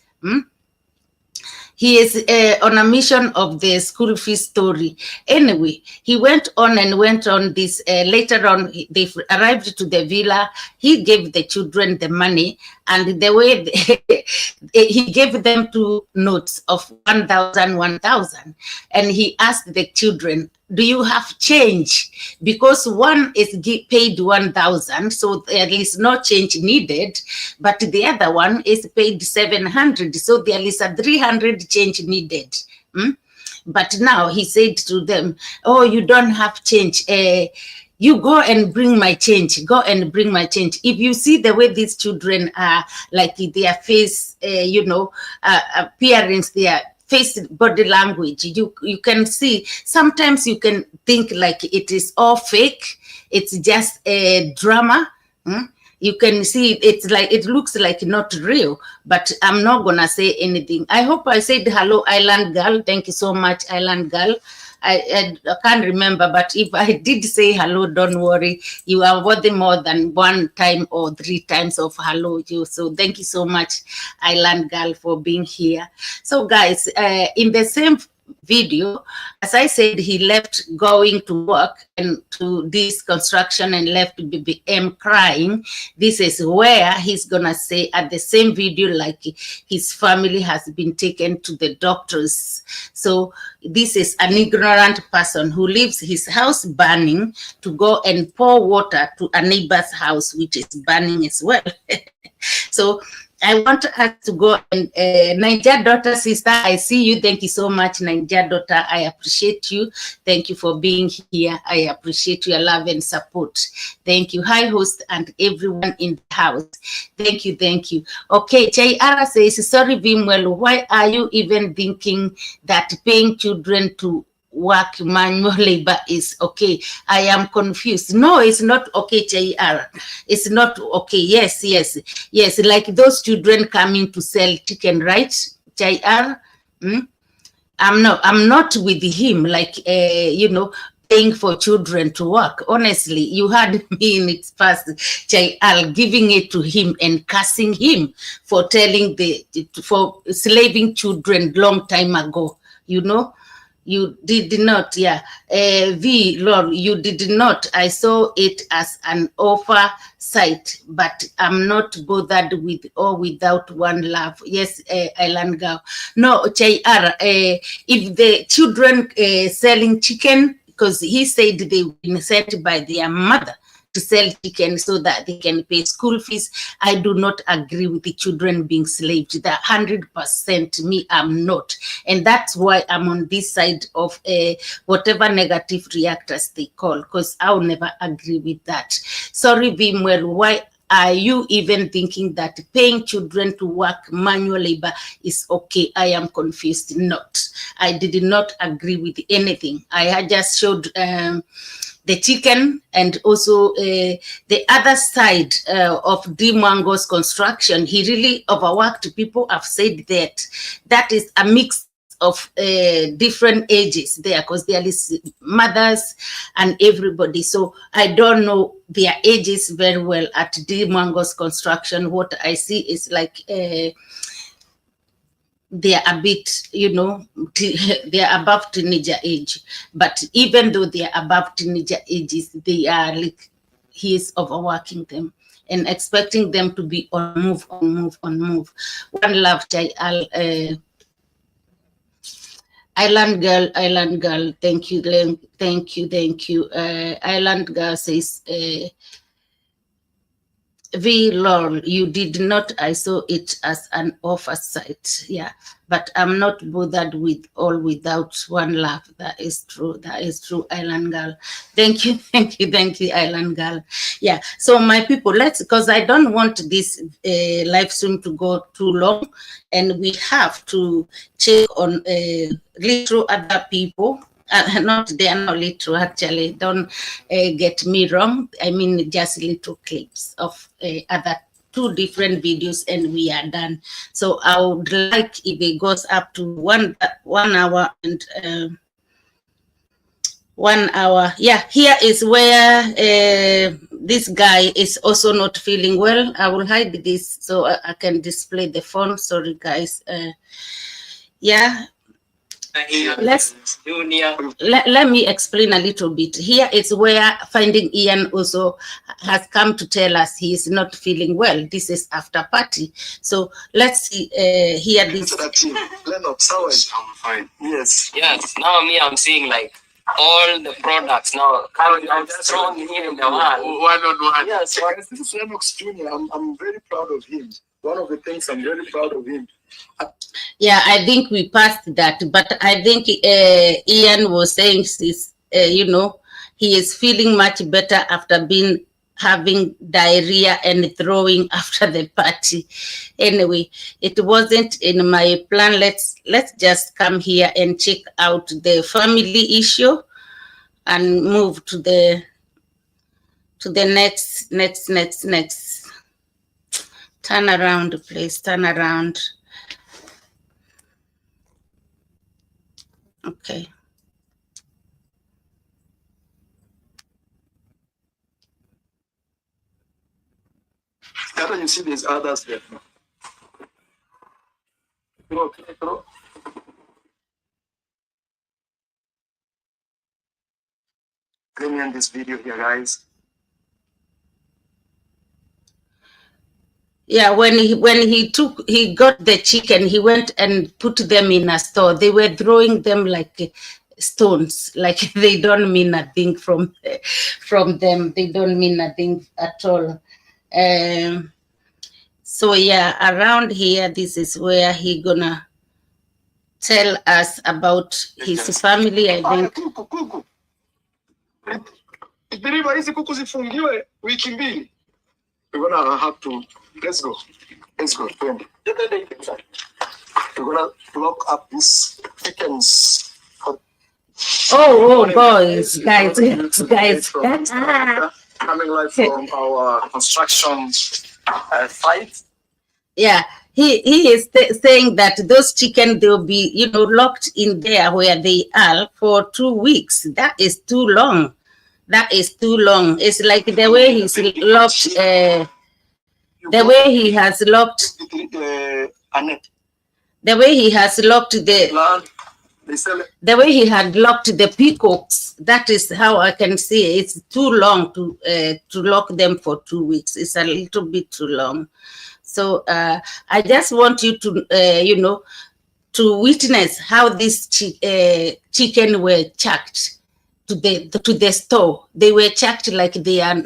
He is on a mission of the school fee story. Anyway, he went on this. Later on, they arrived to the villa. He gave the children the money, and the way he gave them 2 notes of 1,000, 1,000. And he asked the children, do you have change? Because one is paid 1,000, so there is no change needed, but the other one is paid 700, so there is a 300 change needed. But now he said to them, oh, you don't have change. You go and bring my change. Go and bring my change. If you see the way these children are, like their face, appearance, their face, body language, you can see, sometimes you can think like it is all fake, it's just a drama. You can see it's like, it looks like not real, but I'm not gonna say anything. I hope I said hello, Island Girl. Thank you so much, Island Girl. I can't remember, but if I did say hello, don't worry. You are worthy more than 1 time or 3 times of hello. So thank you so much, Island Girl, for being here. So guys, in the same video, as I said, he left going to work and to this construction and left BBM crying. This is where he's gonna say at the same video, like his family has been taken to the doctors. So this is an ignorant person who leaves his house burning to go and pour water to a neighbor's house, which is burning as well. So I want us to go and Niger daughter, sister, I see you. Thank you so much, Niger daughter. I appreciate you. Thank you for being here. I appreciate your love and support. Thank you. Hi, host and everyone in the house. Thank you. Thank you. Okay, Chayara says, sorry, VeeMwelu, why are you even thinking that paying children to work manual labor is okay? I am confused. No, it's not okay, Chayara. It's not okay. Yes, like those children coming to sell chicken, right, Chayara? I'm not with him, like paying for children to work. Honestly, you heard me in its past, Chayara, giving it to him and cursing him for for slaving children long time ago. you know. You did not, yeah. Lord, you did not. I saw it as an offer site, but I'm not bothered with or without one love. Yes, Island Girl. No, Chayar, if the children selling chicken, because he said they've been sent by their mother to sell chicken so that they can pay school fees. I do not agree with the children being slaved. That 100% me, I'm not. And that's why I'm on this side of whatever negative reactors they call, because I'll never agree with that. Sorry, VeeMwelu, why are you even thinking that paying children to work manual labor is okay? I am confused. Not. I did not agree with anything. I had just showed the chicken, and also the other side of Dimwango's construction. He really overworked people. Have said that that is a mix of different ages there, because there is mothers and everybody. So I don't know their ages very well at Dimwango's construction. What I see is like they're a bit, you know, they're above teenager age. But even though they're above teenager ages, they are like, he is overworking them and expecting them to be on move, on move, on move. One love, Island Girl, thank you, thank you, thank you. Island Girl says, Lol, you did not. I saw it as an oversight. Yeah, but I'm not bothered with all without one love. That is true. That is true, Island Girl. Thank you, thank you, thank you, Island Girl. Yeah. So my people, let's, because I don't want this live stream to go too long, and we have to check on little other people. Not, they are not little, actually, don't get me wrong. I mean just little clips of other 2 different videos, and we are done. So I would like if it goes up to 1 hour and 1 hour. Yeah, here is where this guy is also not feeling well. I will hide this so I can display the phone. Sorry guys. Yeah, let me explain a little bit. Here is where Finding Ian also has come to tell us he is not feeling well. This is after party. So let's see, hear this. Lennox, how are you? I'm fine. Yes. Yes, now me, I'm seeing like all the products now coming out strong here in the one. One on one. Yes, guys, this is Lennox Jr. I'm very proud of him. One of the things I'm very proud of him. Yeah, I think we passed that, but I think Ian was saying this, you know, he is feeling much better after having diarrhea and throwing after the party. Anyway, it wasn't in my plan. Let's just come here and check out the family issue and move to the next. Turn around, please, turn around. Okay. After you see there's others there. Throw. Let me end this video here, guys. Yeah, when he got the chicken, he went and put them in a store. They were throwing them like stones, like they don't mean nothing from them. They don't mean nothing at all. So yeah, around here, this is where he gonna tell us about his family, I think. Kuku. Ikiriba hizi kuku zifungiwe wiki mbili. We're gonna have to, let's go. We're gonna lock up these chickens. Oh, boys, guys. Coming live from our construction site. Yeah, he is saying that those chickens, they'll be, you know, locked in there where they are for 2 weeks. That is too long. That is too long. It's like the way he's locked, the way he has locked, the way he has locked the the way he had locked the peacocks, that is how I can see it's too long to lock them for 2 weeks. It's a little bit too long. So I just want you to, to witness how these chicken were chucked to the store. They were chucked like they are,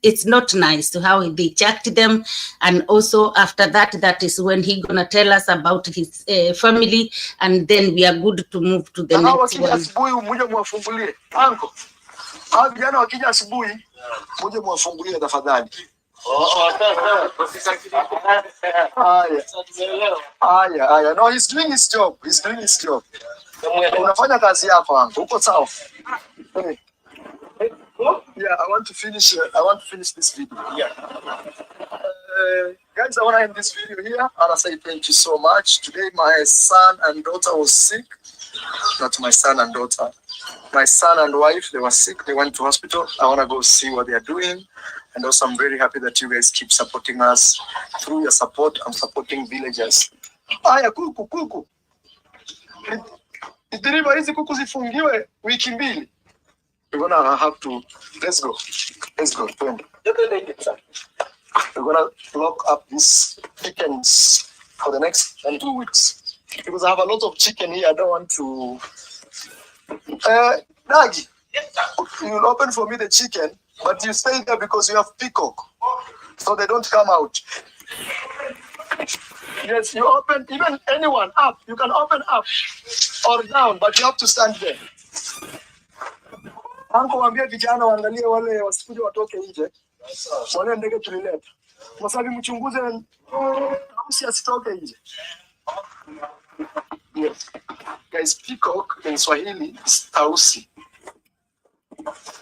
it's not nice to how they chucked them. And also after that is when he gonna tell us about his family, and then we are good to move to the next one. Asubuhi mmoja mwafungulie. Anko. Hao vijana wakija asubuhi mmoja mwafungulie tafadhali. Haya. No, he's doing his job. Unafanya kazi yako Anko. Uko sawa? Yeah, I want to finish this video. Yeah. Guys, I want to end this video here. And I say thank you so much. Today, my son and daughter was sick. Not my son and daughter. My son and wife, they were sick. They went to hospital. I want to go see what they are doing. And also, I'm very happy that you guys keep supporting us. Through your support, I'm supporting villagers. Aya, kuku. Idiriba hizi kuku zifungiwe wiki mbili. We're gonna have to, let's go. We're gonna lock up these chickens for the next 2 weeks because I have a lot of chicken here. I don't want to. Dagi, you will open for me the chicken, but you stay there because you have peacock, so they don't come out. Yes, you open, even anyone up. You can open up or down, but you have to stand there. Anko waambie vijana waangalie wale wasikuje watoke nje. Wale ndege tulileta. Mwasabi mchunguze tausi asitoke nje. Yes. Guys, peacock in Swahili is tausi.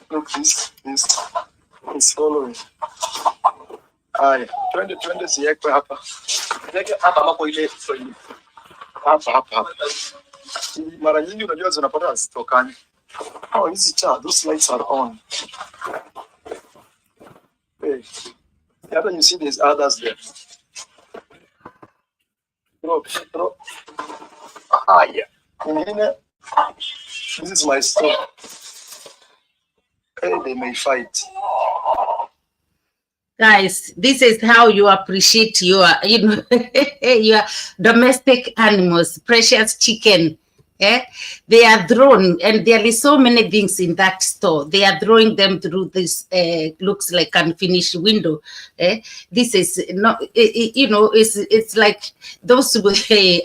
Look, this is following. Aya, twende ziekwe hapa. Ziekwe hapa ambapo ile Swahili. Hapa. Mara nyingi unajua zinapata zitokani. Oh, easy child. Those lights are on. Hey, yeah, you see there's others there. Bro. Yeah. This is my store. Hey, they may fight. Guys, this is how you appreciate your, your domestic animals, precious chicken. Yeah, they are thrown, and there is so many things in that store. They are throwing them through this looks like unfinished window. This is not, it's like those.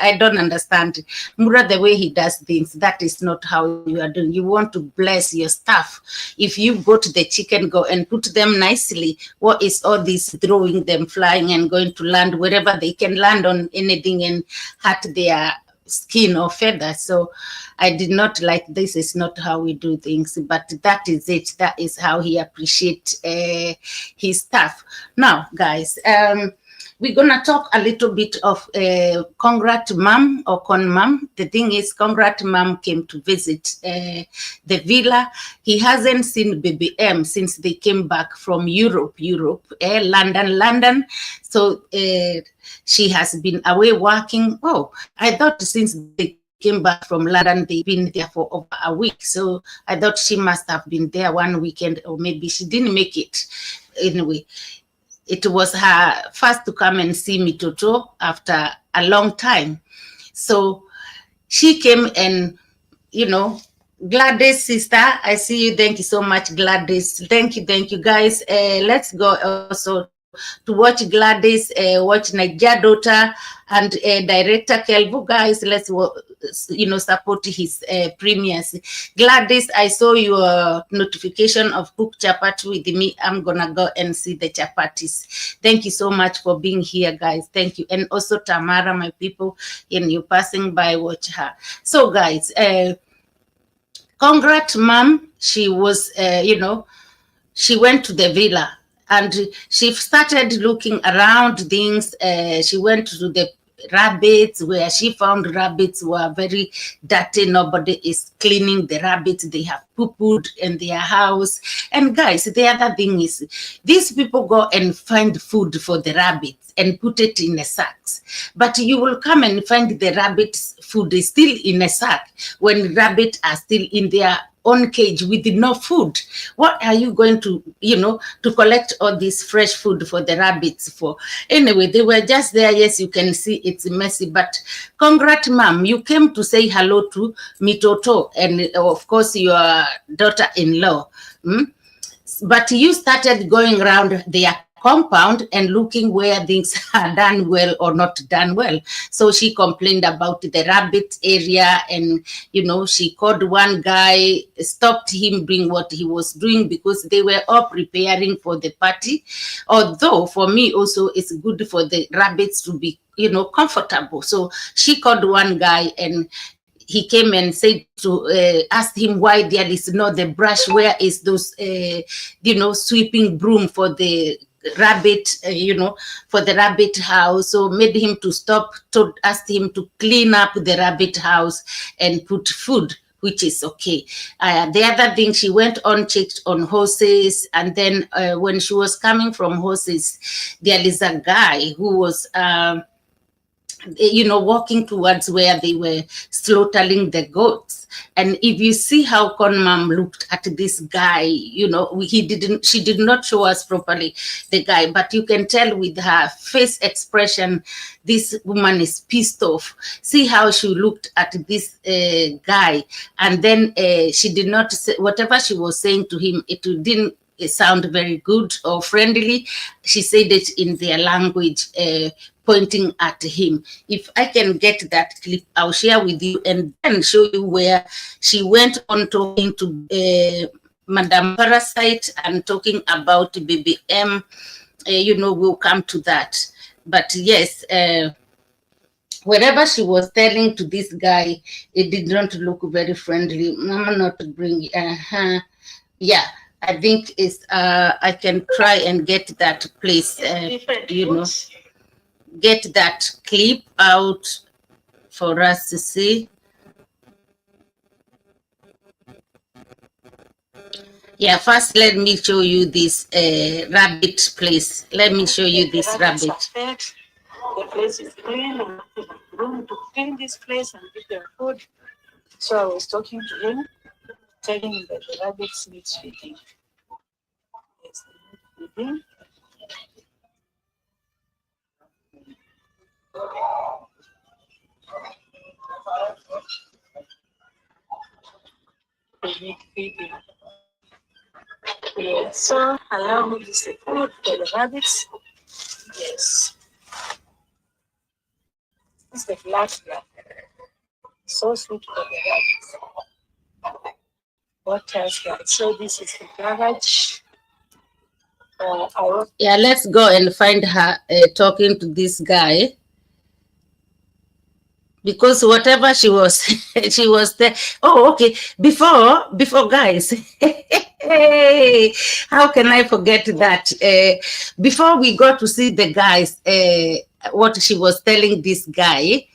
I don't understand Mura the way he does things. That is not how you are doing. You want to bless your stuff. If you go to the chicken, go and put them nicely. What is all this throwing them, flying and going to land wherever they can land on anything and hurt their skin or feather? So I did not like this. Is not how we do things, but that is it. That is how he appreciates his stuff. Now, guys, we're gonna talk a little bit of Congrat Mom or Con Mom. The thing is, Congrat Mom came to visit the villa. He hasn't seen Baby M since they came back from Europe, London. So she has been away working. Oh, I thought since they came back from London, they've been there for over a week. So I thought she must have been there one weekend, or maybe she didn't make it. Anyway, it was her first to come and see me, Toto, after a long time. So she came and, Gladys, sister, I see you. Thank you so much, Gladys. Thank you, guys. Let's go also to watch Gladys, watch Niger Daughter, and director Kelvu. Guys, let's support his premieres. Gladys, I saw your notification of cook chapati with me. I'm gonna go and see the chapatis. Thank you so much for being here, guys. Thank you. And also Tamara, my people, and you passing by, watch her. So guys, Congrat Mom, she was, she went to the villa and she started looking around things. She went to the rabbits. Where she found rabbits were very dirty. Nobody is cleaning the rabbits. They have poo-pooed in their house. And guys, the other thing is, these people go and find food for the rabbits and put it in a sacks. But you will come and find the rabbit's food is still in a sack when rabbits are still in their own cage with no food. What are you going to, to collect all this fresh food for the rabbits for? Anyway, they were just there. Yes, you can see it's messy, but congrats, ma'am. You came to say hello to Mitoto and of course your daughter-in-law. But you started going around their compound and looking where things are done well or not done well. So she complained about the rabbit area, and she called one guy, stopped him doing what he was doing because they were all preparing for the party. Although for me also it's good for the rabbits to be comfortable. So she called one guy and he came and said to asked him why there is not the brush, where is those sweeping broom for the rabbit, for the rabbit house. So made him to stop, asked him to clean up the rabbit house and put food, which is okay. The other thing, she went on, checked on horses, and then when she was coming from horses, there is a guy who was walking towards where they were slaughtering the goats. And if you see how Conmam looked at this guy, she did not show us properly the guy, but you can tell with her face expression, this woman is pissed off. See how she looked at this guy. And then she did not say, whatever she was saying to him, it didn't sound very good or friendly. She said it in their language, pointing at him. If I can get that clip, I'll share with you and then show you where she went on talking to Madam Parasite and talking about BBM. We'll come to that. But yes, whatever she was telling to this guy, it did not look very friendly. I'm not bring. Yeah, I think it's. I can try and get that place. Get that clip out for us to see. Yeah, first let me show you this rabbit place. Let me show you this rabbit. The place is clean and room to clean this place and give them food. So I was talking to him, telling him that the rabbits need feeding. Yes, they need feeding. They need feeding. Yes. So allow me to say food for the rabbits. Yes. This is the black. So sweet for the rabbits. What else, guys? So this is the garage. Yeah, let's go and find her talking to this guy. Because whatever she was, she was there. Oh, okay. Before guys, hey, how can I forget that? Before we go to see the guys, what she was telling this guy,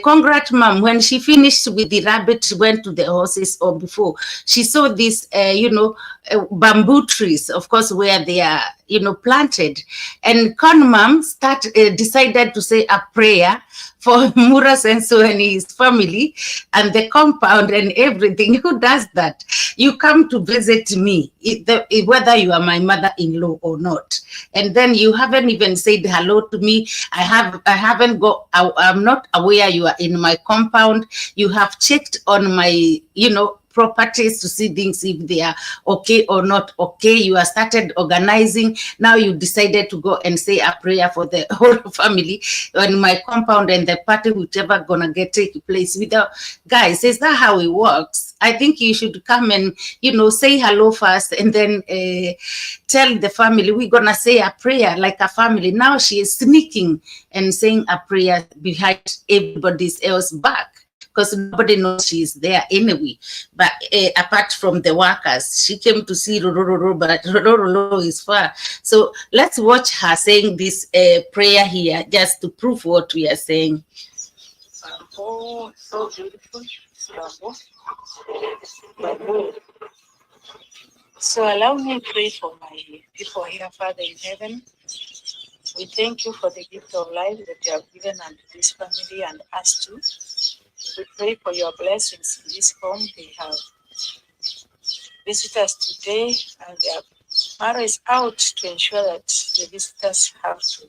congrats, ma'am. When she finished with the rabbit, she went to the horses, or before she saw this, bamboo trees, of course, where they are, planted. And Con ma'am decided to say a prayer for Mura Senso and his family and the compound and everything. Who does that? You come to visit me, whether you are my mother-in-law or not, and then you haven't even said hello to me. I'm not aware you are in my compound. You have checked on my, properties to see things if they are okay or not okay. You have started organizing. Now you decided to go and say a prayer for the whole family on my compound and the party, whichever gonna take place. Without guys, is that how it works? I think you should come and say hello first, and then tell the family we're gonna say a prayer like a family. Now she is sneaking and saying a prayer behind everybody's else back. because nobody knows she's there anyway. But apart from the workers, she came to see Rororo, but Rororo is far. So let's watch her saying this prayer here, just to prove what we are saying. Oh, so beautiful. So allow me to pray for my people here, Father in heaven. We thank you for the gift of life that you have given unto this family and us too. We pray for your blessings in this home. They have visitors today, and their MARWA is out to ensure that the visitors have to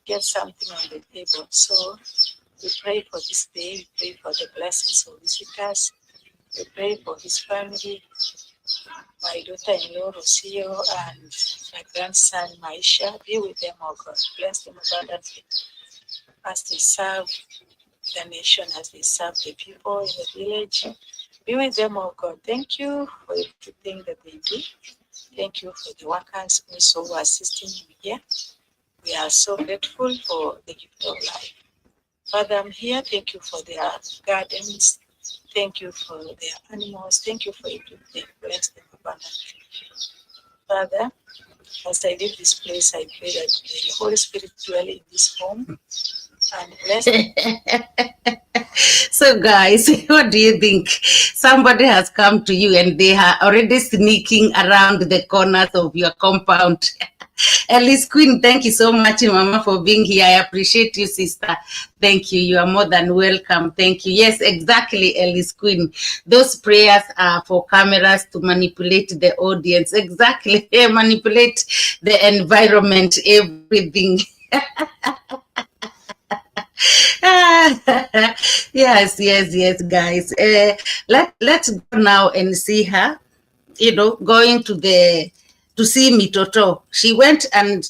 get something on the table. So we pray for this day. We pray for the blessings of visitors. We pray for his family, my daughter-in-law, Rocio, and my grandson, Maisha. Be with them, oh God. Bless them abundantly as they serve the nation, as they serve the people in the village. Be with them, oh God. Thank you for everything that they do. Thank you for the workers also who are assisting you here. We are so grateful for the gift of life. Father, I'm here. Thank you for their gardens. Thank you for their animals. Thank you for everything. Bless them abundantly. Father, as I leave this place, I pray that the Holy Spirit dwell in this home and bless them. So guys, what do you think? Somebody has come to you and they are already sneaking around the corners of your compound. Alice Queen, thank you so much, Mama, for being here. I appreciate you, sister. Thank you. You are more than welcome. Thank you. Yes, exactly, Alice Queen. Those prayers are for cameras to manipulate the audience. Exactly. Manipulate the environment, everything. yes, guys. Let's go now and see her, going to see Mitoto. She went and,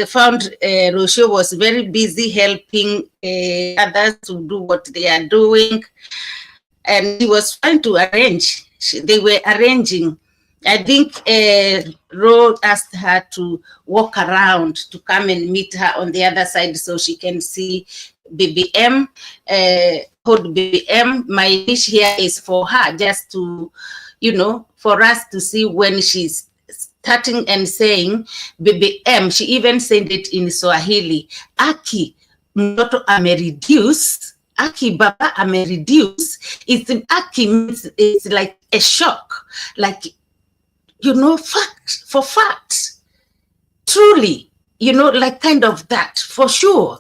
found Rocio was very busy helping others to do what they are doing. And she was trying to arrange. They were arranging. I think Ro asked her to walk around to come and meet her on the other side so she can see BBM, code BBM. My wish here is for her just to, for us to see when she's starting and saying BBM. She even said it in Swahili. Aki, mtoto amereduce. Aki baba amereduce. It's Aki means it's like a shock, like, fact for fact, truly, like kind of that for sure.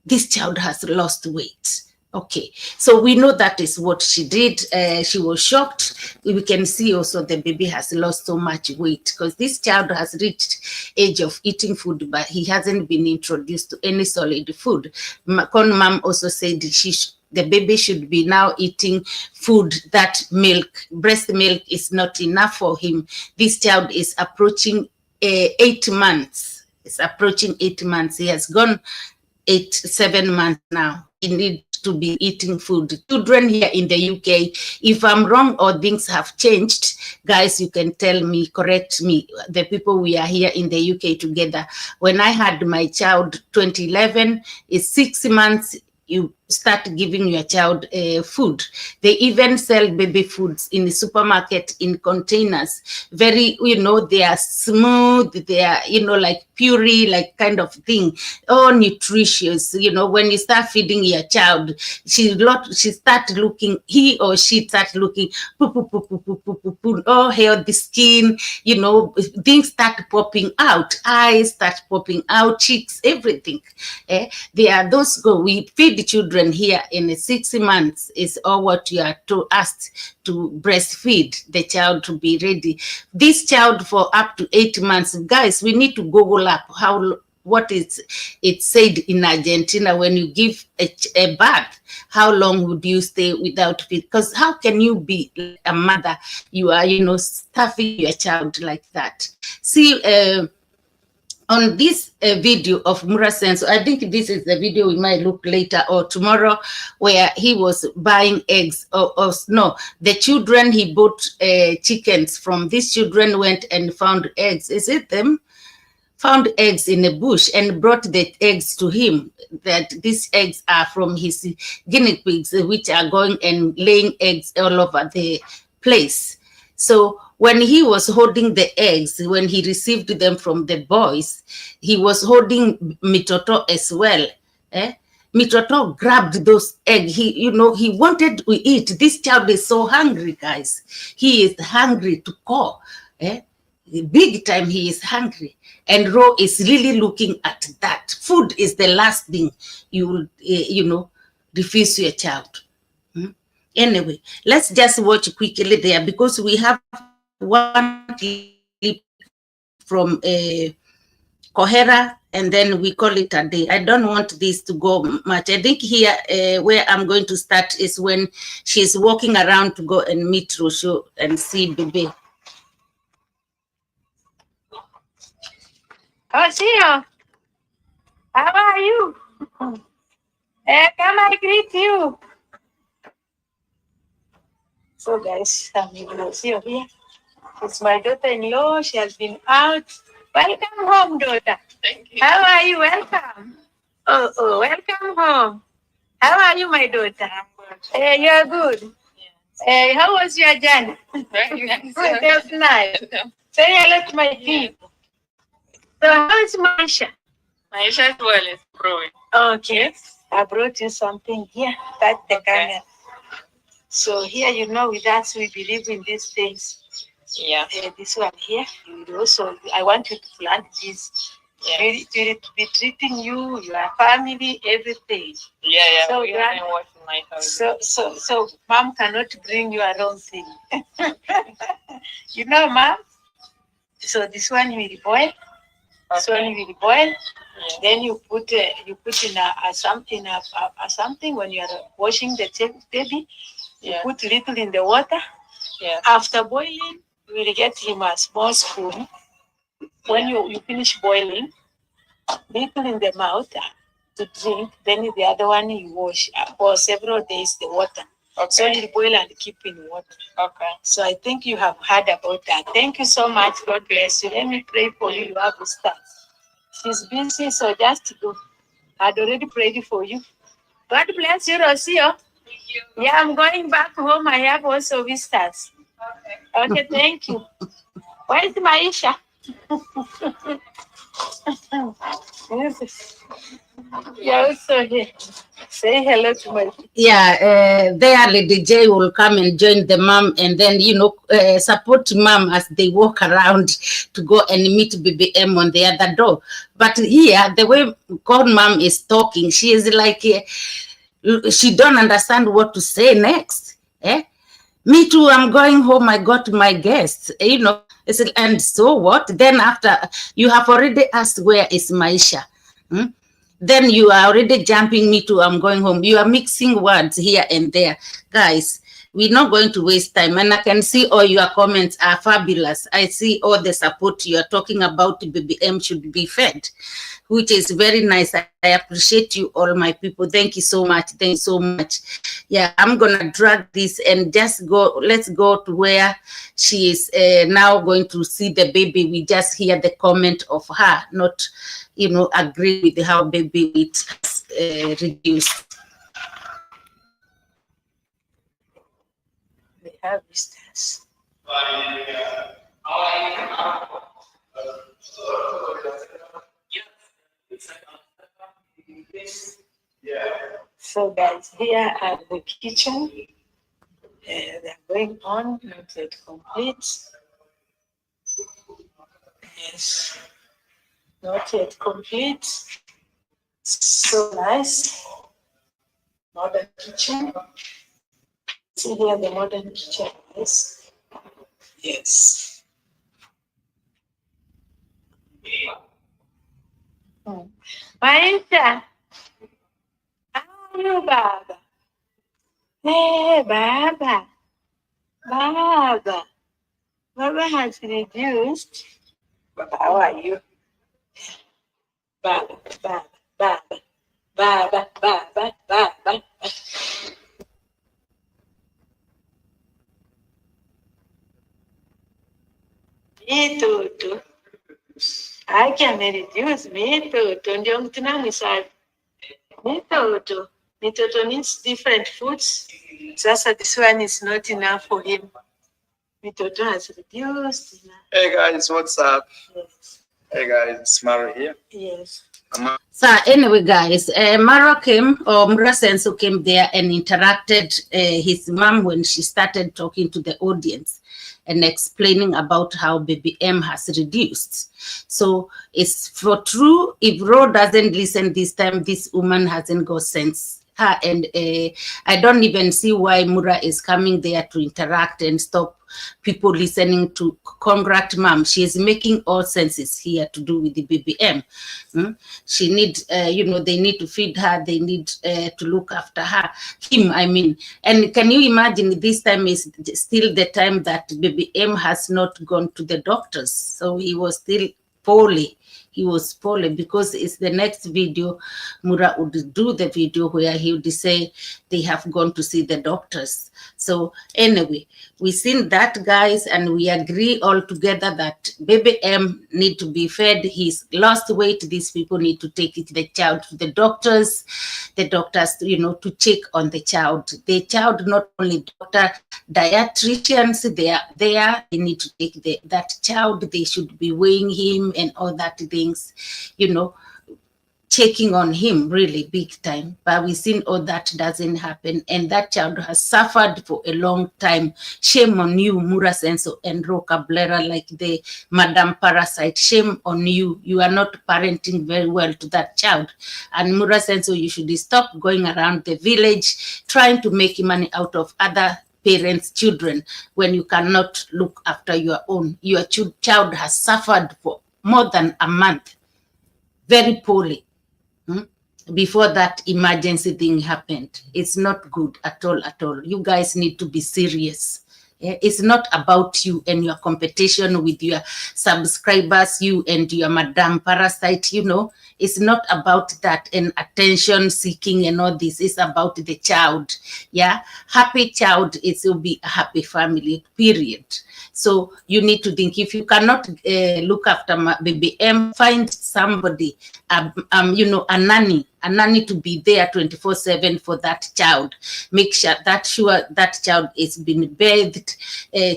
This child has lost weight. Okay, so we know that is what she did. She was shocked. We can see also the baby has lost so much weight because this child has reached age of eating food, but he hasn't been introduced to any solid food. Con mom also said the baby should be now eating food that breast milk is not enough for him. This child is approaching 8 months. It's approaching 8 months. He has gone 7 months now. He needs to be eating food. Children here in the UK, if I'm wrong or things have changed, guys, you can tell me, correct me, the people we are here in the UK together. When I had my child 2011, it's 6 months, you start giving your child food. They even sell baby foods in the supermarket in containers. Very, they are smooth, they are, like puree, like kind of thing. Oh, nutritious. When you start feeding your child, he or she start looking, oh, healthy skin, things start popping out, eyes start popping out, cheeks, everything. They are those we feed the children here in 6 months is all what you are asked to breastfeed the child to be ready. This child for up to 8 months, guys, we need to Google up what is it said in Argentina when you give a birth. How long would you stay without feed? Because how can you be a mother? You are, stuffing your child like that. See, on this video of Murasenso, I think this is the video we might look later or tomorrow, where he was buying eggs. No, the children, he bought chickens from. These children went and found eggs. Is it them? found eggs in a bush and brought the eggs to him, that these eggs are from his guinea pigs, which are going and laying eggs all over the place. So when he was holding the eggs, when he received them from the boys, he was holding Mitoto as well. Eh? Mitoto grabbed those eggs. He wanted to eat. This child is so hungry, guys. He is hungry to core. Eh? Big time, he is hungry. And Ro is really looking at that. Food is the last thing you will, refuse your child. Anyway, let's just watch quickly there, because we have one clip from Kohera, and then we call it a day. I don't want this to go much. I think here where I'm going to start is when she's walking around to go and meet Rosho and see Bebe. Oh, Sia, how are you? Come I greet you. So guys, I'm Lucio here. It's my daughter-in-law. She has been out. Welcome home, daughter. Thank you. How are you? Welcome. Oh, welcome home. How are you, my daughter? You are good. Yes. How was your journey? Very nice. Good, that was nice. Say hello to my people. So how is Maisha? Maisha as well is growing. Okay. I brought you something here. That's the camera. So here, with us, we believe in these things. Yeah. This one here, I want you to plant this. Yeah. To be treating you, your family, everything. Yeah. So We have been watching my house. So mom cannot bring you around thing. Mom. So this one will boil. This one will boil. Yeah. Then you put in a something when you are washing the baby. You put little in the water. Yeah. After boiling, you will get him a small spoon. When you finish boiling, little in the mouth to drink. Then the other one you wash for several days the water. Okay. So you boil and keep in water. Okay. So I think you have heard about that. Thank you so much. God bless you. Let me pray for you. You have to start. She's busy, so just go. I'd already prayed for you. God bless you, Rocio. Thank you. Yeah, I'm going back home. I have also visitors. Okay, thank you. Where's Maisha? You're also here. Say hello to my. Yeah, there Lady J will come and join the mom, and then support mom as they walk around to go and meet BBM on the other door. But here, the way God mom is talking, she is like she don't understand what to say next. Me too, I'm going home. I got my guests. And so what? Then after you have already asked where is Maisha. Then you are already jumping me to I'm going home. You are mixing words here and there. Guys, we're not going to waste time. And I can see all your comments are fabulous. I see all the support you are talking about. BBM should be fed, which is very nice. I appreciate you all, my people. Thank you so much. Thank you so much. Yeah, I'm going to drag this and just go. Let's go to where she is now going to see the baby. We just hear the comment of her, not, agree with how baby weight has reduced. We have visitors. So guys, here at the kitchen, they're going on, not yet complete. Yes, not yet complete. So nice. Modern kitchen. See here the modern kitchen is. Yes. Maisha, how are you, Baba? Hey, Baba. Baba. Baba has reduced. Baba, how are you? Baba, Baba, Baba, Baba, Baba, Baba. Me too. I can reduce mitoto ndio tunamwisali mitoto needs different foods. Sasa this one is not enough for him. Mitoto has reduced. Hey guys, what's up? Yes. Hey guys, it's Maro here. Yes. So anyway, guys, Mara came, or Mura Senso came there and interacted his mom when she started talking to the audience and explaining about how baby M has reduced. So it's for true, if Ro doesn't listen this time, this woman hasn't got sense. Her and I don't even see why Mura is coming there to interact and stop people listening to congrat mom. She is making all senses here to do with the BBM. She need, you know, they need to feed her. They need to look after her. Him, I mean. And can you imagine this time is still the time that BBM has not gone to the doctors. So he was still poorly. He was poorly because it's the next video. Mura would do the video where he would say they have gone to see the doctors. So anyway, we seen that, guys, and we agree all together that baby M need to be fed. He's lost weight. These people need to take the child to the doctors, you know, to check on the child. The child, not only doctor, dietitians, they are there. They need to take that child. They should be weighing him and all that things, you know, checking on him really big time. But we seen all that doesn't happen, and that child has suffered for a long time. Shame on you, Mura Senso and Ro Cabrera, like the Madam Parasite. Shame on you. You are not parenting very well to that child. And Mura Senso, you should stop going around the village trying to make money out of other parents' children when you cannot look after your own. Your child has suffered for more than a month, very poorly. Before that emergency thing happened. It's not good at all, at all. You guys need to be serious. It's not about you and your competition with your subscribers, you and your Madam Parasite, you know. It's not about that and attention seeking and all this. It's about the child. Yeah, happy child, it will be a happy family, period. So you need to think, if you cannot look after my baby M, find somebody, you know, a nanny to be there 24/7 for that child. Make sure that child is being bathed,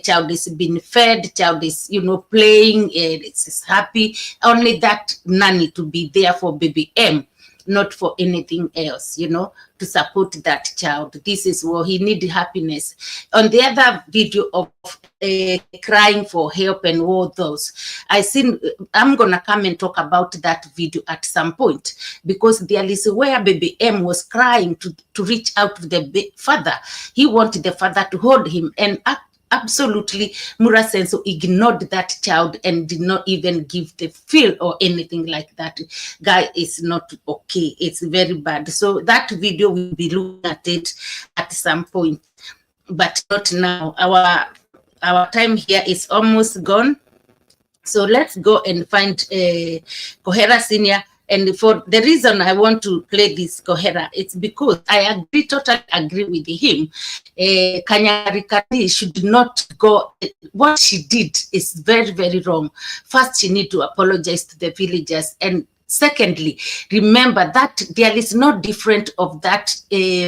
child is being fed, child is, you know, playing, it's happy. Only that nanny to be there for baby M, not for anything else, you know, to support that child. This is what he needs, happiness. On the other video of crying for help and all those, I'm gonna come and talk about that video at some point, because there is where baby M was crying to reach out to the father. He wanted the father to hold him, and absolutely Mura Senso ignored that child and did not even give the feel or anything like that. Guy is not okay. It's very bad. So that video will be looking at it at some point, but not now. Our time here is almost gone. So let's go and find Kohera Senior. And for the reason I want to play this Kohera, it's because I totally agree with him. Kanyarikati should not go. What she did is very, very wrong. First, she need to apologize to the villagers. And secondly, remember that there is no different of that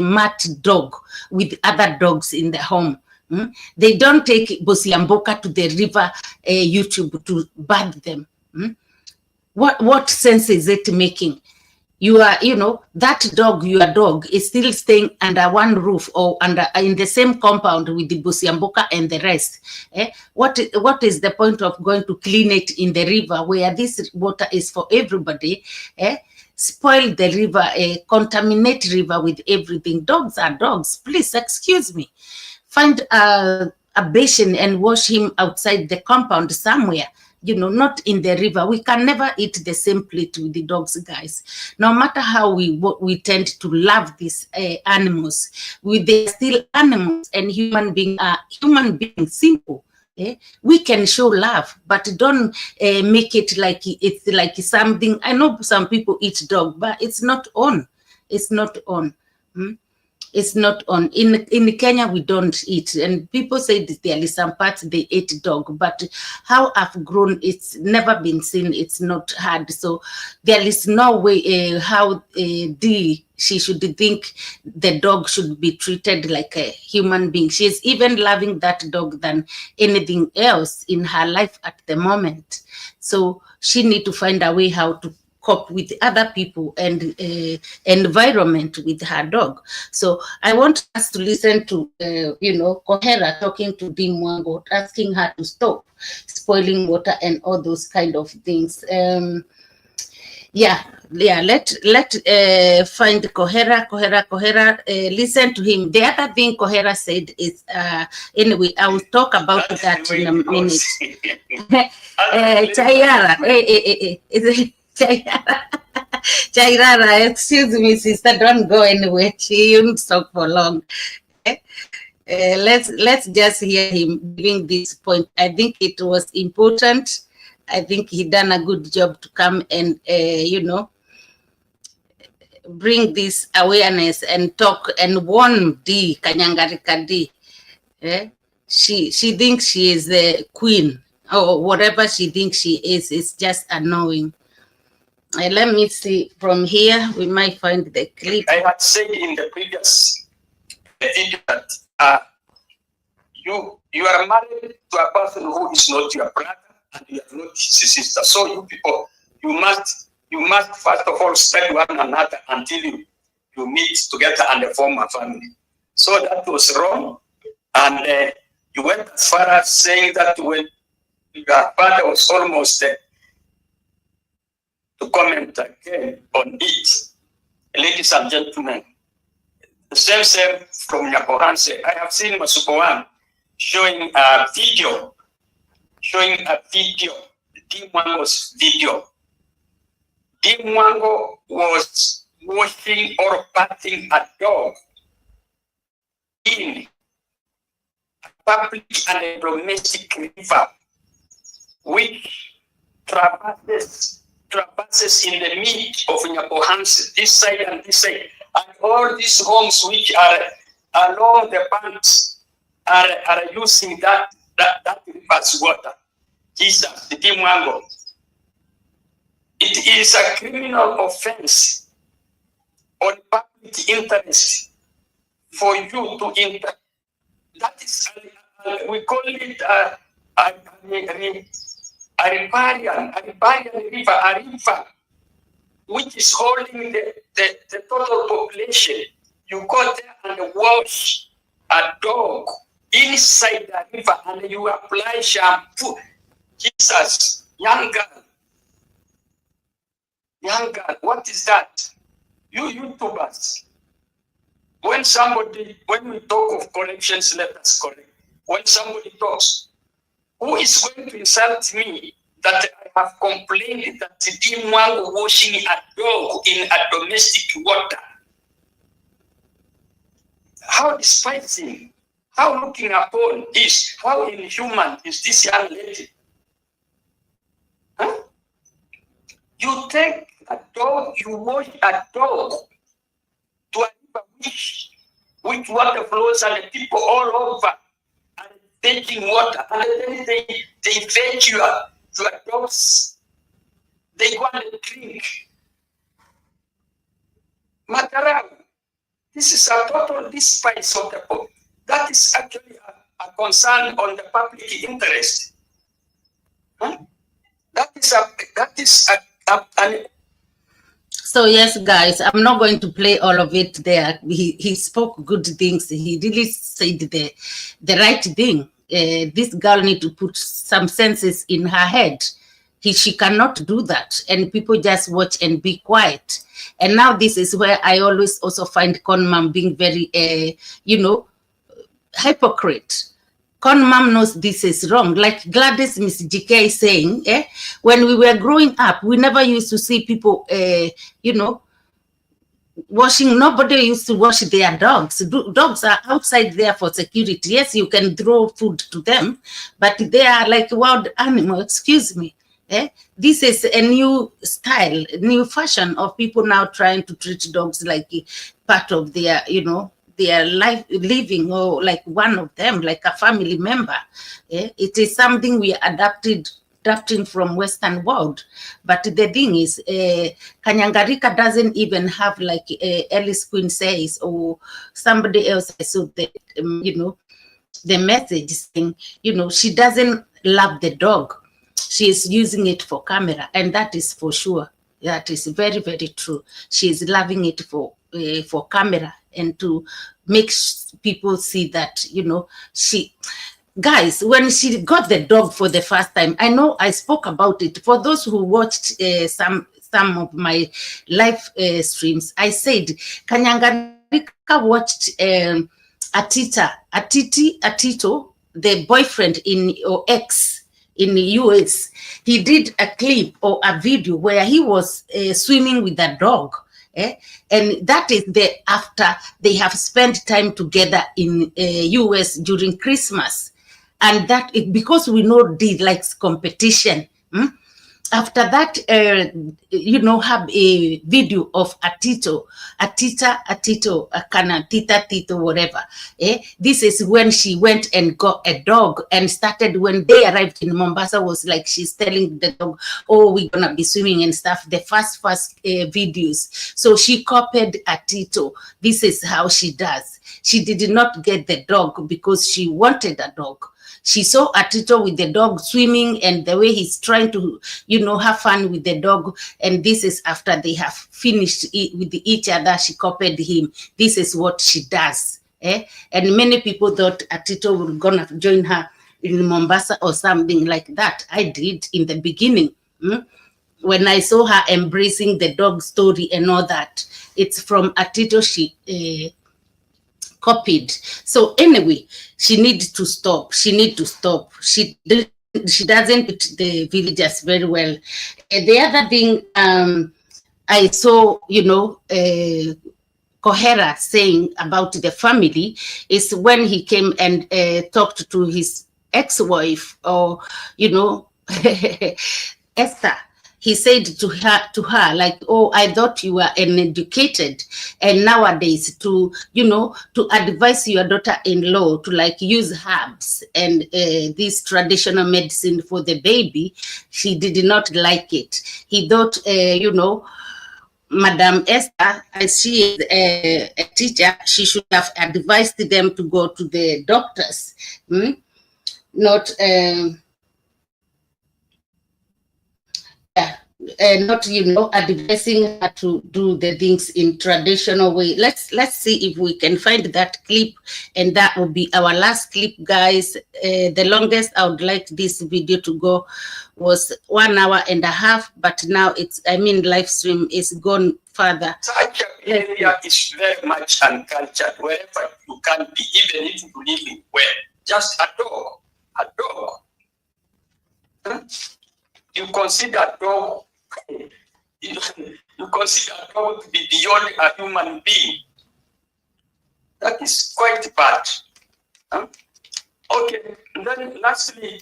mat dog with other dogs in the home. They don't take Bosiamboka to the river YouTube to bathe them. What sense is it making? You are, you know, that dog, your dog, is still staying under one roof or in the same compound with the Bosiamboka and the rest. What is the point of going to clean it in the river where this water is for everybody? Spoil the river, contaminate river with everything. Dogs are dogs. Please excuse me. Find a basin and wash him outside the compound somewhere, you know, not in the river. We can never eat the same plate with the dogs, guys. No matter how we tend to love these animals, they're still animals, and human beings simple. We can show love, but don't make it like it's like something. I know some people eat dog, but it's not on. It's not on. It's not on. In Kenya, we don't eat. And people say that there is some parts they eat dog. But how I've grown, it's never been seen. It's not hard. So there is no way how she should think the dog should be treated like a human being. She's even loving that dog than anything else in her life at the moment. So she need to find a way how to cope with other people and environment with her dog. So I want us to listen to, Kohera talking to VeeMwelu, asking her to stop spoiling water and all those kind of things. Let find Kohera, listen to him. The other thing Kohera said is, anyway, I will talk about that in a minute. Chayara, Chairara, excuse me, sister, don't go anywhere. She won't talk for long. Let's just hear him giving this point. I think it was important. I think he done a good job to come and bring this awareness and talk and warn D Kanyangarika D. She thinks she is the queen or whatever she thinks she is. It's just annoying. Let me see from here. We might find the clip. I had said in the previous video that you are married to a person who is not your brother and you are not his sister. So you people, you must first of all respect one another until you meet together and form a family. So that was wrong, and you went as far as saying that when your father was almost to comment again on it. Ladies and gentlemen, the same from Nyakohanse. I have seen Masupoan showing a video, VeeMwelu's video. VeeMwelu was washing or bathing a dog in a public and a domestic river, which traverses in the midst of Nyakohanse, this side and this side. And all these homes which are along the banks are using that river's water. Jesus, the VeeMwelu. It is a criminal offense on public interest for you to enter. That is, we call it a riparian river, a river which is holding the total population. You go there and wash a dog inside the river and you apply shampoo. Jesus, young girl, what is that? You YouTubers. When we talk of corrections, let us correct. When somebody talks, who is going to insult me that I have complained that the VeeMwelu washing a dog in a domestic water? How despising, how looking upon this, how inhuman is this young lady? Huh? You take a dog, you wash a dog to a river which water flows and the people all over are taking water, and then they fetch your dogs. They go and drink. Matarau, this is a total despise of the public. That is actually a concern on the public interest. Huh? So yes, guys, I'm not going to play all of it there. He spoke good things. He really said the right thing. This girl need to put some senses in her head. She cannot do that, and people just watch and be quiet. And now this is where I always also find Con Mom being very, hypocrite. Con Mom knows this is wrong. Like Gladys Miss GK is saying, when we were growing up, we never used to see people, washing. Nobody used to wash their dogs. Dogs are outside there for security. Yes, you can throw food to them, but they are like wild animals. Excuse me. This is a new style, new fashion of people now trying to treat dogs like part of their, they are living, or like one of them, like a family member. It is something we adapting from Western world. But the thing is, Kanyangarika doesn't even have, like Alice Queen says, or somebody else. So the the message saying, she doesn't love the dog. She is using it for camera, and that is for sure. That is very, very true. She is loving it for camera, and to make people see that, she, guys, when she got the dog for the first time, I know I spoke about it. For those who watched some of my live streams, I said Kanyangarika watched Atito, the boyfriend or ex in the US. He did a clip or a video where he was swimming with a dog. And that is after they have spent time together in US during Christmas. And that because we know they likes competition. After that, have a video of Tito, whatever. This is when she went and got a dog and started. When they arrived in Mombasa, was like she's telling the dog, "Oh, we're gonna be swimming and stuff." The first videos. So she copied Tito. This is how she does. She did not get the dog because she wanted a dog. She saw Atito with the dog swimming, and the way he's trying to, have fun with the dog. And this is after they have finished with each other. She copied him. This is what she does. And many people thought Atito was gonna join her in Mombasa or something like that. I did in the beginning. When I saw her embracing the dog story and all that, it's from Atito she copied. So anyway, she needs to stop. She doesn't put the villagers very well. The other thing I saw, Kohera saying about the family is when he came and talked to his ex-wife, or Esther. He said to her, like, "Oh, I thought you were uneducated, and nowadays to advise your daughter-in-law to like use herbs and this traditional medicine for the baby." She did not like it. He thought, Madam Esther, as she is a teacher, she should have advised them to go to the doctors, not. Not advising her to do the things in traditional way. Let's see if we can find that clip, and that will be our last clip, guys. The longest I would like this video to go was 1 hour and a half, but now live stream is gone further. Such an area is very much uncultured. Wherever you can be, even if you live in well, just a dog. Huh? You consider a dog. You consider a dog to be beyond a human being. That is quite bad. Huh? Okay. And then lastly,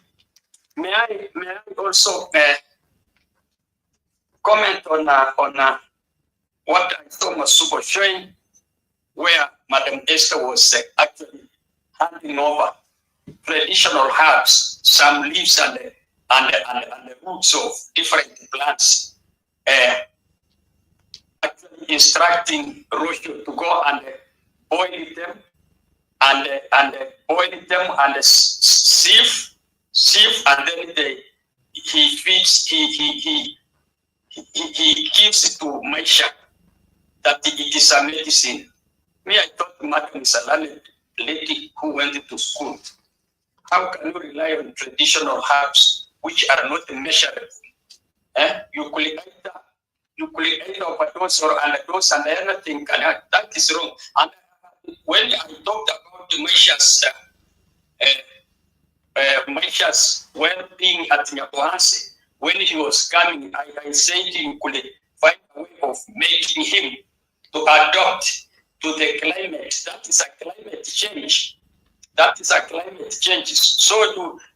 may I also comment on what I saw Masubo showing, where Madam Esther was actually handing over traditional herbs, some leaves and the roots of different plants, actually instructing Rosho to go and boil them and sieve, and then he feeds, he gives it to Maisha that it is a medicine. Me, I thought Madam is a learned lady who went to school. How can you rely on traditional herbs which are not measurable? You could either overdose or underdose, and anything can happen. That is wrong. And when I talked about Maisha's well-being at Nyabohanse, when he was coming, I said you could find a way of making him to adopt to the climate. That is a climate change. So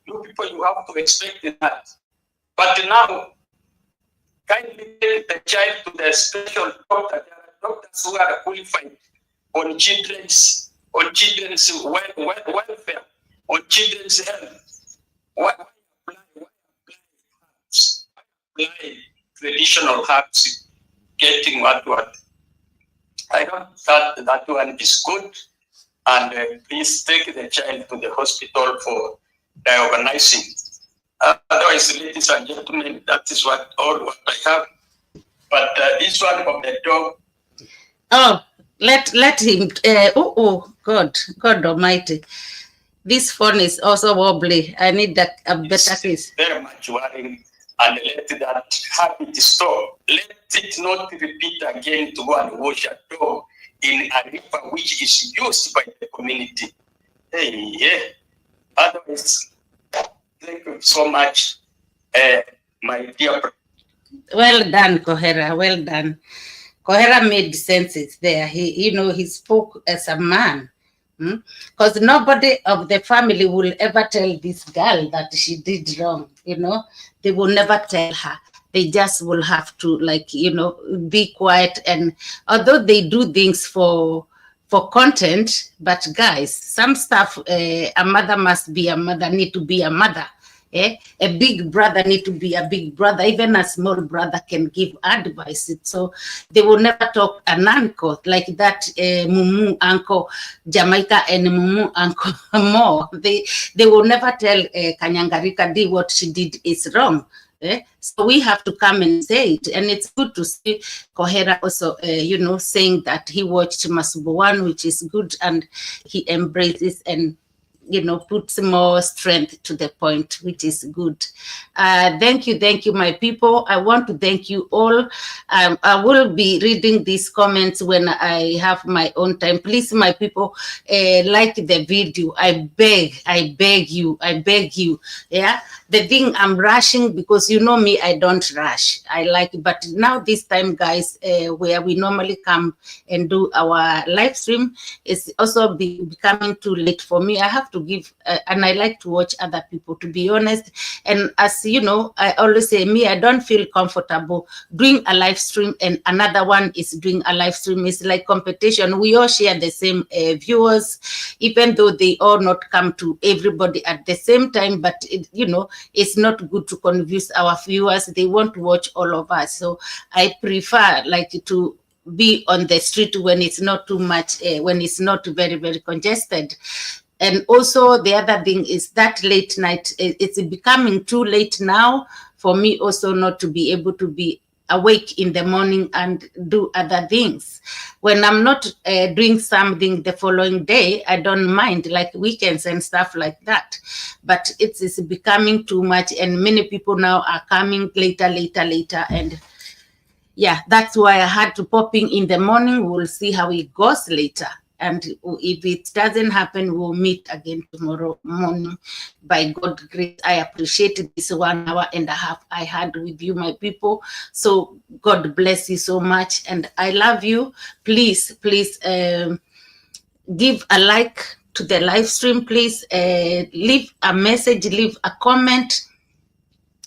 you people, you have to expect that. But now, kindly take the child to the special doctor. There are doctors who are qualified on children's on children's welfare, on children's health. Why apply traditional herbs, getting what? I don't think that one is good. And please take the child to the hospital for diagnosing. Otherwise, ladies and gentlemen, that is what I have. But this one of the dog. Oh, let him. God Almighty! This phone is also wobbly. I need a better case. Very much worrying, and let that habit stop. Let it not repeat again to go and wash a dog in a river which is used by the community. Hey, yeah. Otherwise, thank you so much, my dear. Well done, Kohera. Well done. Kohera made senses there. He spoke as a man. Because nobody of the family will ever tell this girl that she did wrong. They will never tell her. They just will have to, be quiet. And although they do things for content, but guys, some stuff, a mother must be a mother, need to be a mother. A big brother need to be a big brother. Even a small brother can give advice. So they will never talk an uncle like that. Mumu uncle Jamaica and Mumu uncle more. They will never tell Kanyangarika D what she did is wrong. So we have to come and say it. And it's good to see Kohera also, saying that he watched Masubo 1, which is good, and he embraces and puts more strength to the point, which is good. Thank you, my people. I want to thank you all. I will be reading these comments when I have my own time. Please, my people, like the video. I beg you. Yeah. The thing, I'm rushing because you know me, I don't rush. I like, but now this time, guys, where we normally come and do our live stream, is also becoming too late for me. I have to give, and I like to watch other people, to be honest. And as you know, I always say, me, I don't feel comfortable doing a live stream and another one is doing a live stream. It's like competition. We all share the same viewers, even though they all not come to everybody at the same time. But it's not good to confuse our viewers. They want to watch all of us. So I prefer to be on the street when it's not too much, when it's not very, very congested. And also the other thing is that late night, it's becoming too late now for me also not to be able to be awake in the morning and do other things. When I'm not doing something the following day, I don't mind, like weekends and stuff like that. But it's becoming too much, and many people now are coming later. And yeah, that's why I had to pop in the morning. We'll see how it goes later. And if it doesn't happen, we'll meet again tomorrow morning. By God's grace, I appreciate this 1 hour and a half I had with you, my people. So God bless you so much. And I love you. Please, give a like to the live stream. Please leave a message, leave a comment.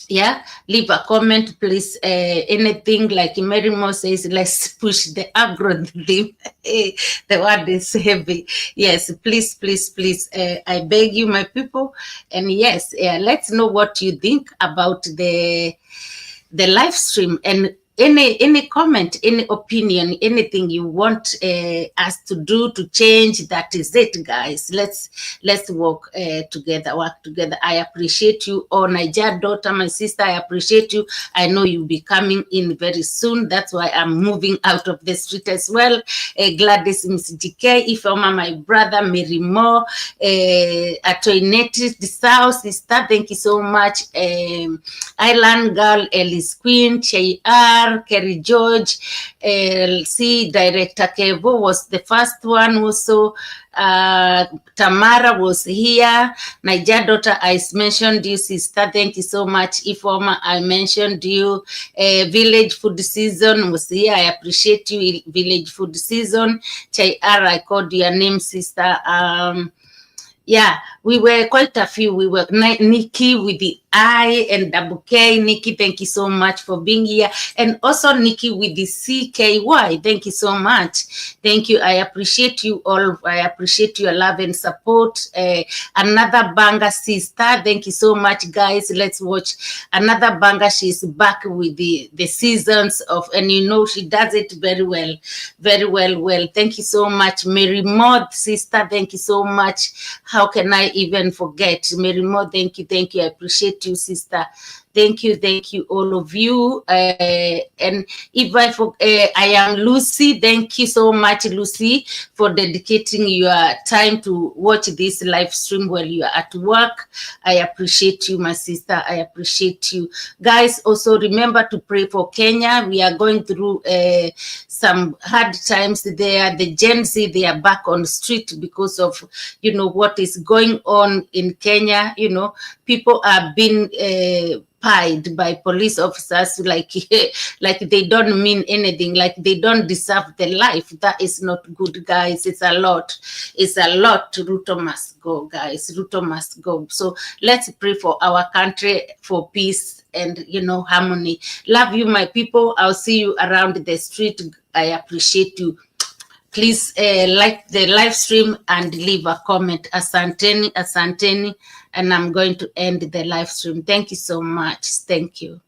Yeah, leave a comment, please. Anything like Mary Mo says, let's push the algorithm. The word is heavy. Yes, please. I beg you, my people. And yes, let's know what you think about the live stream, and any comment, any opinion, anything you want us to do to change. That is it, guys. Let's work together. I appreciate you. Oh, Niger daughter, my sister, I appreciate you. I know you'll be coming in very soon. That's why I'm moving out of the street as well. Gladys, Miss DK, Ifeoma, my brother, Mary Moore, Atoineti, the South sister, thank you so much. Island Girl, Ellis Queen, J.R., Kerry George, LC Director Kevo was the first one also. Tamara was here. Niger daughter, I mentioned you, sister. Thank you so much. Ifeoma, I mentioned you. Village Food Season was here. I appreciate you, Village Food Season. Chai R, I called your name, sister. Yeah, We were quite a few. We were Nikki with the I and double K. Nikki, thank you so much for being here. And also Nikki with the CKY. Thank you so much. Thank you. I appreciate you all. I appreciate your love and support. Another banger sister. Thank you so much, guys. Let's watch another banger. She's back with the seasons of, and you know, she does it very well. Very well. Thank you so much. Mary Maud, sister. Thank you so much. How can I even forget? Mary Maud, thank you. I appreciate you, sister. Thank you, all of you. And if I am Lucy. Thank you so much, Lucy, for dedicating your time to watch this live stream while you are at work. I appreciate you, my sister. I appreciate you. Guys, also remember to pray for Kenya. We are going through some hard times there. The Gen Z, they are back on the street because of, you know, what is going on in Kenya. You know, people are being pied by police officers like they don't mean anything, like they don't deserve the life. That is not good, guys. It's a lot. Ruto must go, guys. Ruto must go. So let's pray for our country, for peace and, you know, harmony. Love you, my people. I'll see you around the street. I appreciate you. Please like the live stream and leave a comment. Asanteni. And I'm going to end the live stream. Thank you so much. Thank you.